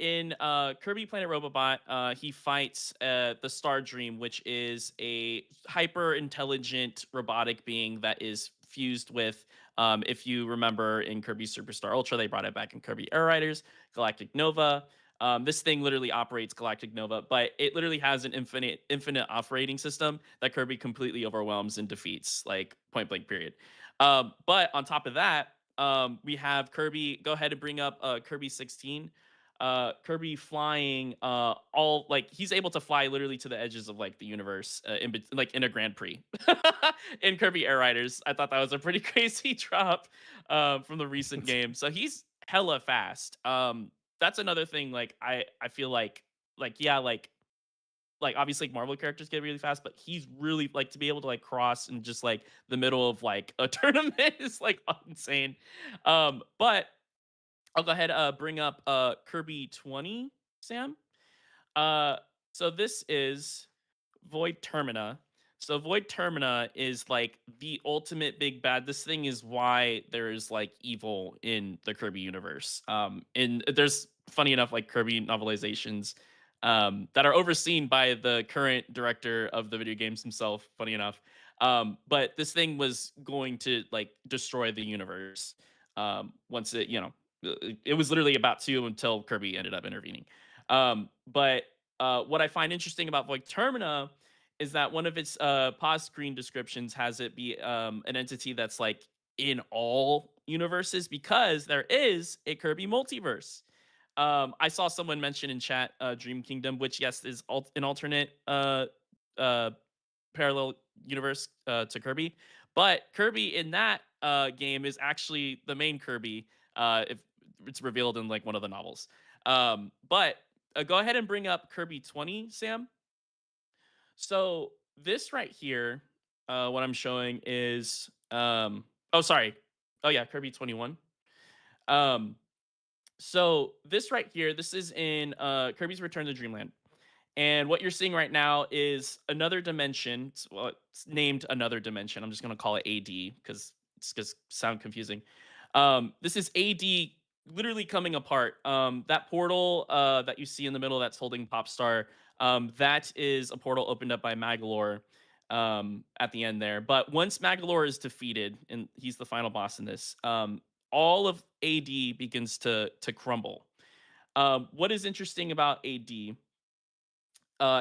in Kirby Planet Robobot, he fights the Star Dream, which is a hyper intelligent robotic being that is fused with. If you remember in Kirby Superstar Ultra, they brought it back in Kirby Air Riders, Galactic Nova. This thing literally operates Galactic Nova, but it literally has an infinite operating system that Kirby completely overwhelms and defeats, like point blank period. But on top of that, we have Kirby. Go ahead and bring up Kirby 16. Kirby flying all like he's able to fly literally to the edges of like the universe like in a Grand Prix in Kirby Air Riders. I thought that was a pretty crazy drop from the recent game. So he's hella fast. That's another thing. Like I feel like yeah like obviously like Marvel characters get really fast, but he's really like to be able to like cross in just like the middle of like a tournament is like insane. But I'll go ahead bring up Kirby 20, Sam. Uh so this is Void Termina. So Void Termina is like the ultimate big bad. This thing is why there's like evil in the Kirby universe. And there's funny enough like Kirby novelizations that are overseen by the current director of the video games himself. Funny enough, but this thing was going to like destroy the universe once it it was literally about to until Kirby ended up intervening. But what I find interesting about Void Termina is that one of its pause screen descriptions has it be an entity that's like in all universes because there is a Kirby multiverse. I saw someone mention in chat Dream Kingdom, which yes is an alternate uh, parallel universe to Kirby, but Kirby in that game is actually the main Kirby. If it's revealed in like one of the novels. But go ahead and bring up Kirby 20, Sam. So this right here, what I'm showing is oh sorry. Oh yeah, Kirby 21. Um so this right here, this is in Kirby's Return to Dreamland. And what you're seeing right now is another dimension. Well, it's named another dimension. I'm just going to call it AD because it's just sound confusing. This is AD literally coming apart. That portal that you see in the middle that's holding Popstar, that is a portal opened up by Magalore at the end there. But once Magalore is defeated, and he's the final boss in this, all of AD begins to crumble. What is interesting about AD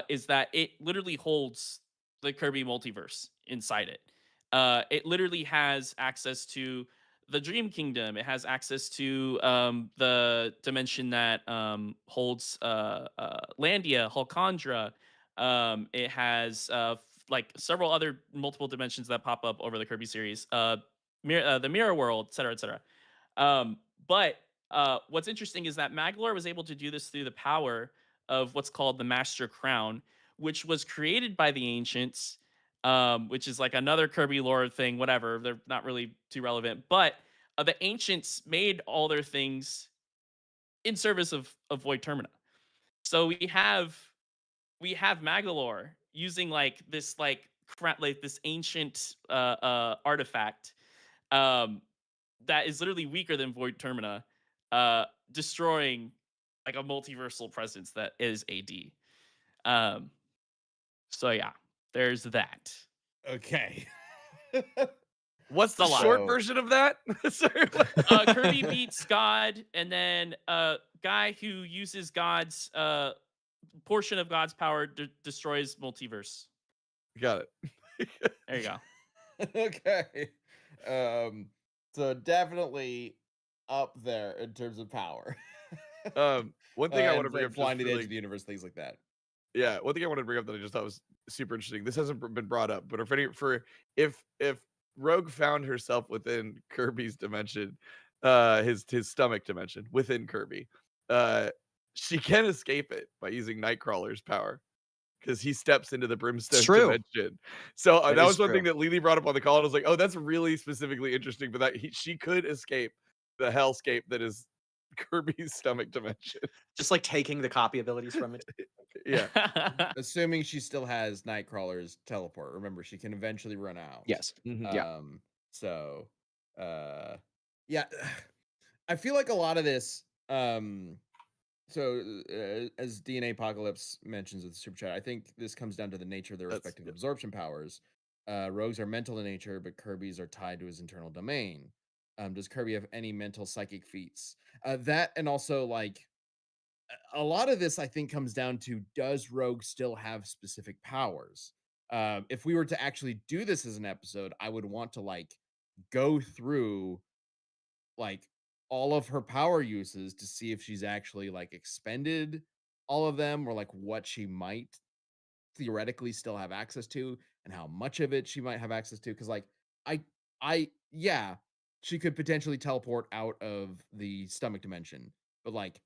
is that it literally holds the Kirby multiverse inside it. It literally has access to the Dream Kingdom. It has access to the dimension that holds Landia, Hulkandra. It has like several other multiple dimensions that pop up over the Kirby series. The Mirror World, et cetera, et cetera. But what's interesting is that Maglor was able to do this through the power of what's called the Master Crown, which was created by the ancients, which is like another Kirby lore thing, whatever. They're not really too relevant. But the ancients made all their things in service of Void Termina. So we have Magalore using like this like this ancient artifact um that is literally weaker than Void Termina, destroying like a multiversal presence that is AD. Um, so yeah, there's that. Okay. What's It's a the lot. short So- version of that? Sorry, what- Kirby beats God, and then guy who uses God's portion of God's power destroys multiverse. Got it. There you go. Okay. So definitely up there in terms of power. One thing I want to And bring up flying just to the edge really, of the universe, things like that. yeah, one thing I wanted to bring up that I just thought was super interesting. This hasn't been brought up, but for if Rogue found herself within Kirby's dimension, his stomach dimension within Kirby, uh, she can escape it by using Nightcrawler's power because he steps into the Brimstone true. dimension. So That that is was one true. thing that Lily brought up on the call. And I was like, oh, that's really specifically interesting. But she could escape the hellscape that is Kirby's stomach dimension. Just like taking the copy abilities from it. Yeah. Assuming she still has Nightcrawler's teleport. Remember, she can eventually run out. Yes. Mhm. Yeah. So, yeah, I feel like a lot of this, so as DNA Apocalypse mentions with the super chat, I think this comes down to the nature of their That's respective absorption powers. Rogues are mental in nature, but Kirby's are tied to his internal domain. Does Kirby have any mental psychic feats? That and also like a lot of this, I think, comes down to does Rogue still have specific powers? If we were to actually do this as an episode, I would want to like go through like all of her power uses to see if she's actually like expended all of them or like what she might theoretically still have access to and how much of it she might have access to because like I yeah, she could potentially teleport out of the stomach dimension, but like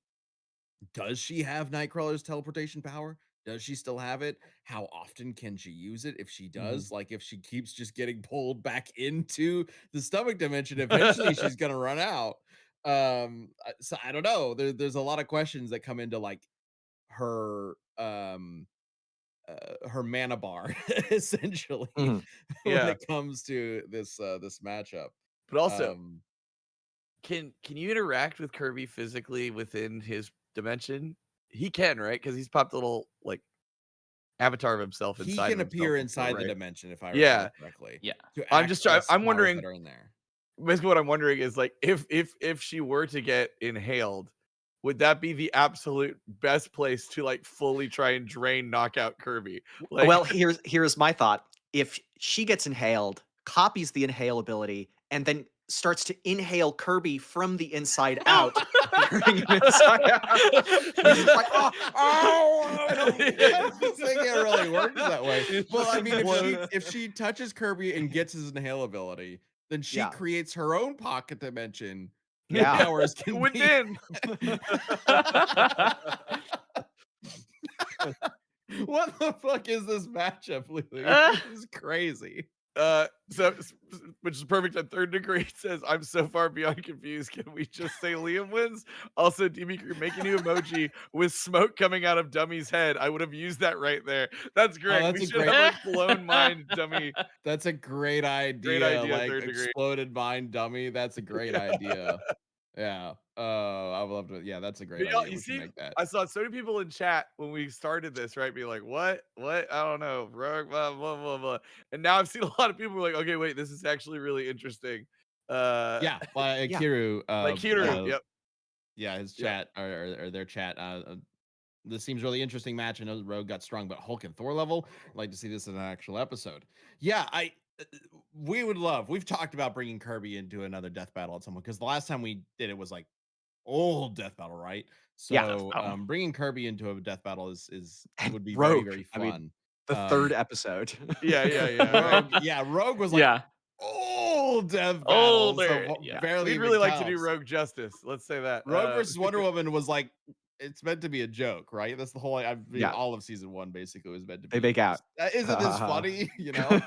does she have Nightcrawler's teleportation power? Does she still have it? How often can she use it? If she Mhm. does, like if she keeps just getting pulled back into the stomach dimension, eventually she's gonna run out. So I don't know. There's a lot of questions that come into like her her mana bar essentially Mhm. when Yeah. it comes to this matchup. But also, Um can you interact with Kirby physically within his dimension? He can, right? Because he's popped a little like avatar of himself he inside of can himself appear before, inside the right? dimension if I recall Yeah. correctly Yeah. to I'm just trying. access I'm powers that wondering. are in there. Basically, what I'm wondering is like if she were to get inhaled, would that be the absolute best place to like fully try and drain knockout Kirby? Like, Well, here's my thought. If she gets inhaled, copies the inhale ability, and then starts to inhale Kirby from the inside out, turning him inside out. He's just like, oh, oh. I don't think it really works that way. It Well, just I mean, implodes. if she touches Kirby and gets his inhale ability, then she Yeah. creates her own pocket dimension where Yeah. powers can be. within. What the fuck is this matchup, Lily? This is crazy. Which is perfect on third degree. It says, I'm so far beyond confused. Can we just say Liam wins? Also, DB Crew, make a new emoji with smoke coming out of Dummy's head. I would have used that right there. That's great. that's We a should great- have like blown mind Dummy. That's a great idea. Great idea, Like third degree. exploded mind dummy. That's a great idea. Yeah. I would love to. Yeah, that's a great But y'all, idea. you We can see, make that. I saw so many people in chat when we started this, right? Be like, what? What? I don't know. Rogue, blah, blah, blah, blah. And now I've seen a lot of people who are like, okay, wait, this is actually really interesting. Yeah, by Yeah. Kiru. Like Kiru. Yep. Yeah, his Yep. chat or their chat. This seems really interesting match. I know Rogue got strong, but Hulk and Thor level. I'd like to see this in an actual episode. Yeah, we would love. We've talked about bringing Kirby into another death battle at some point because the last time we did it was like old death battle, right? Yeah. So battle. bringing Kirby into a death battle is And would be Rogue. very I mean, fun. the third episode. Rogue, yeah, Rogue was like Yeah. old death battle, Older. so Yeah. barely We'd even really like to do counts. Rogue justice. Let's say that. Rogue versus Wonder Woman was like it's meant to be a joke, right? That's the whole. I mean, Yeah. all of season one basically was meant to They be. make out. Isn't this funny? You know.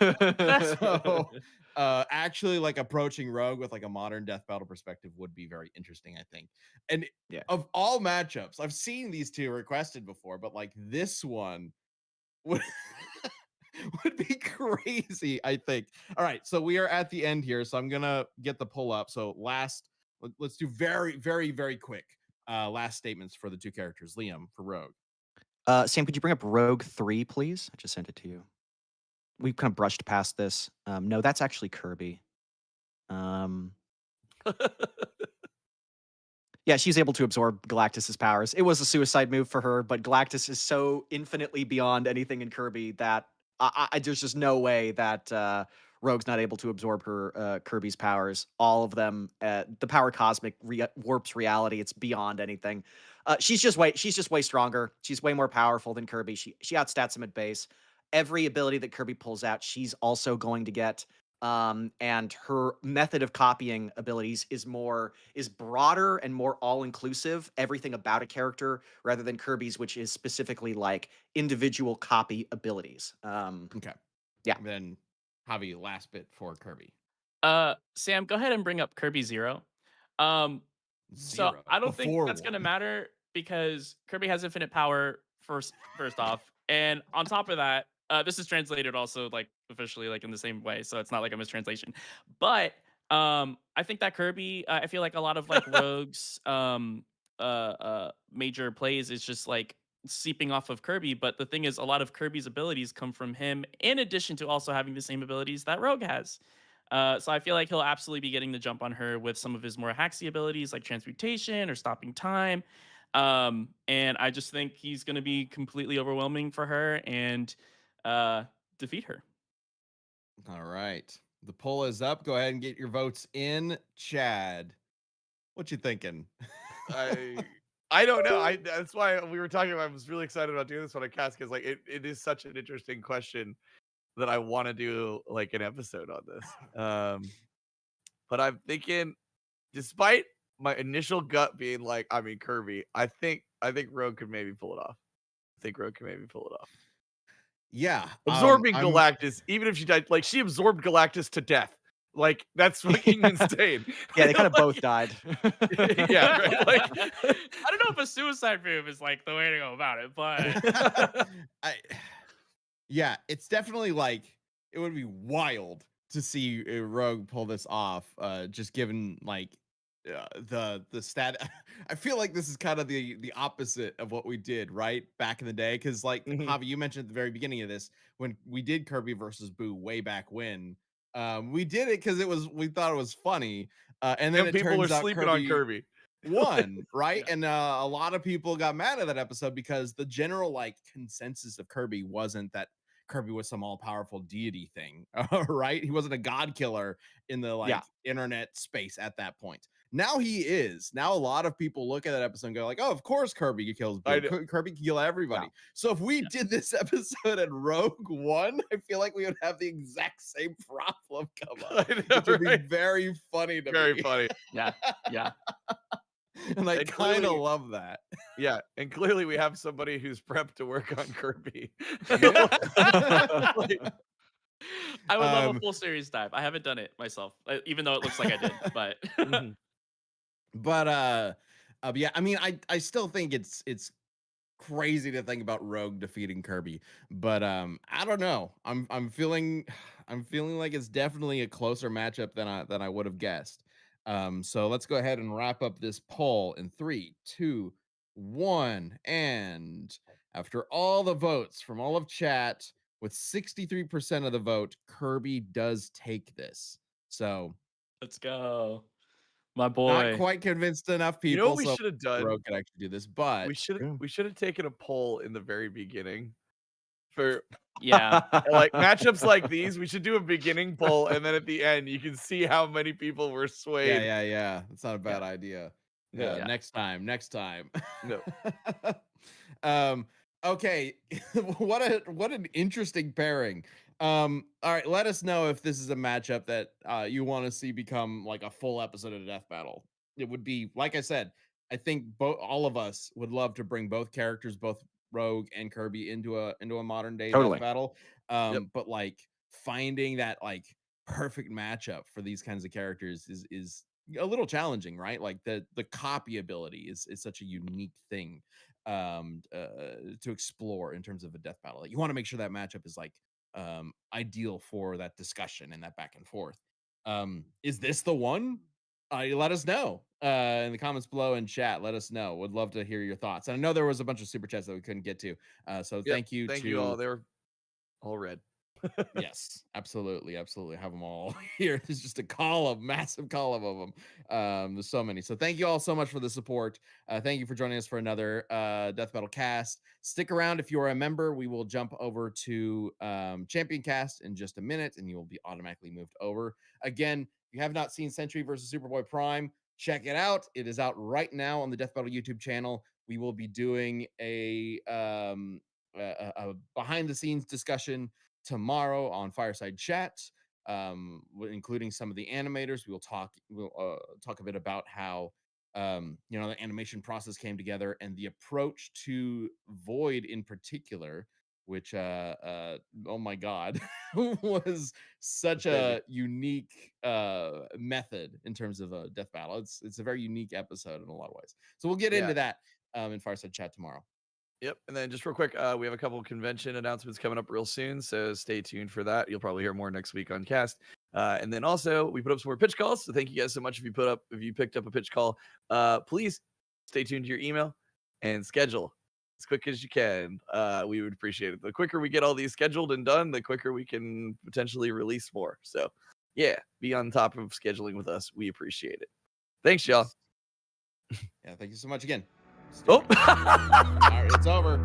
So, actually, like approaching Rogue with like a modern death battle perspective would be very interesting, I think. And Yeah. of all matchups, I've seen these two requested before, but like this one would would be crazy, I think. All right, so we are at the end here, so I'm gonna get the pull up. So let's do very, very, very quick last statements for the two characters. Liam for Rogue. Sam, could you bring up Rogue 3, please? I just sent it to you. We've kind of brushed past this. No, that's actually Kirby. Yeah, she's able to absorb Galactus's powers. It was a suicide move for her, but Galactus is so infinitely beyond anything in Kirby that there's just no way that Rogue's not able to absorb her Kirby's powers. All of them, the power cosmic warps reality. It's beyond anything. She's just way stronger. She's way more powerful than Kirby. She outstats him at base. Every ability that Kirby pulls out, she's also going to get. And her method of copying abilities is broader and more all-inclusive, everything about a character, rather than Kirby's, which is specifically like individual copy abilities. Okay. Yeah. And then Javi, last bit for Kirby. Sam, go ahead and bring up Kirby Zero. Um, So 0 I don't think before that's gonna 1. matter because Kirby has infinite power first off, and on top of that, this is translated also like officially like in the same way, so it's not like a mistranslation. But I think that Kirby, I feel like a lot of like Rogue's major plays is just like seeping off of Kirby. But the thing is, a lot of Kirby's abilities come from him, in addition to also having the same abilities that Rogue has. So I feel like he'll absolutely be getting the jump on her with some of his more hacksy abilities like transmutation or stopping time. And I just think he's going to be completely overwhelming for her and uh, defeat her. All right. The poll is up. Go ahead and get your votes in. Chad, what you thinking? I I don't know. That's why we were talking about. I was really excited about doing this one on cast because like it is such an interesting question that I want to do like an episode on this. But I'm thinking, despite my initial gut being like, I mean Kirby, I think Rogue could maybe pull it off. I think Rogue can maybe pull it off. Yeah. Absorbing I'm Galactus, even if she died, like she absorbed Galactus to death. Like that's fucking insane. Yeah, they kind of both Like, died. yeah, right. Like I don't know if a suicide move is like the way to go about it, but I yeah, it's definitely like it would be wild to see Rogue pull this off. Just given like the stat. I feel like this is kind of the opposite of what we did right back in the day. Because like Mhm. Javi, you mentioned at the very beginning of this when we did Kirby versus Boo way back when. We did it because we thought it was funny, and then And it people are turns out sleeping on Kirby Kirby. won, right? yeah. And a lot of people got mad at that episode because the general like consensus of Kirby wasn't that Kirby was some all-powerful deity thing, right? He wasn't a god killer in the Yeah. like internet space at that point. Now he is. Now a lot of people look at that episode and go like, "Oh, of course Kirby kills I Boo. know. Kirby can kill Yeah. everybody." So if we Yeah. did this episode and Rogue won, I feel like we would have the exact same problem come up, I which know, would be right? very funny to Very me. funny. Yeah. Yeah. And I And kind of clearly, love that. yeah, and clearly we have somebody who's prepped to work on Kirby. Yep. Like, I would love a um, full series dive. I haven't done it myself, even though it looks like I did. But mhm. but yeah, I mean, I still think it's crazy to think about Rogue defeating Kirby, but I don't know. I'm feeling I'm feeling like it's definitely a closer matchup than I would have guessed. So let's go ahead and wrap up this poll in 3, 2, 1. And after all the votes from all of chat, with 63% of the vote, Kirby does take this. So let's go, my not boy. quite convinced enough You know what people, we so should have done? Rogue could actually do this, but We should have taken a poll in the very beginning for Yeah. like matchups like these. We should do a beginning poll, and then at the end, you can see how many people were yeah, swayed. yeah, yeah. That's not a Yeah, bad idea. Yeah, yeah, Yeah. next time, next time. no. um, okay. What an interesting pairing. All right, let us know if this is a matchup that you want to see become like a full episode of Death Battle. It would be, like I said, I think both all of us would love to bring both characters, both Rogue and Kirby, into a modern day Death Totally. Battle. Yep. But like finding that like perfect matchup for these kinds of characters is a little challenging, right? Like the copy ability is such a unique thing to explore in terms of a death battle. Like you want to make sure that matchup is like ideal for that discussion and that back and forth. Is this the one? Let us know in the comments below and chat. Let us know. Would love to hear your thoughts. And I know there was a bunch of super chats that we couldn't get to. So Yep. thank you Thank you all. to They were all red. yes, absolutely, absolutely. Have them all here. There's just a column, massive column of them. There's so many. So thank you all so much for the support. Thank you for joining us for another Death Battle cast. Stick around if you are a member. We will jump over to Champion Cast in just a minute, and you will be automatically moved over. Again, if you have not seen Sentry versus Superboy Prime, check it out. It is out right now on the Death Battle YouTube channel. We will be doing a behind the scenes discussion tomorrow on Fireside Chat, including some of the animators. We'll talk a bit about how the animation process came together and the approach to Void in particular which oh my god, was such Crazy. a unique method in terms of a death battle. It's a very unique episode in a lot of ways. So we'll get Yeah. into that in Fireside Chat tomorrow. Yep. And then just real quick, we have a couple of convention announcements coming up real soon, so stay tuned for that. You'll probably hear more next week on Cast. And then also we put up some more pitch calls. So thank you guys so much if you picked up a pitch call. Please stay tuned to your email and schedule as quick as you can. We would appreciate it. The quicker we get all these scheduled and done, the quicker we can potentially release more. So yeah, be on top of scheduling with us. We appreciate it. Thanks, y'all. Yeah, thank you so much again. Oh. All right, it's over.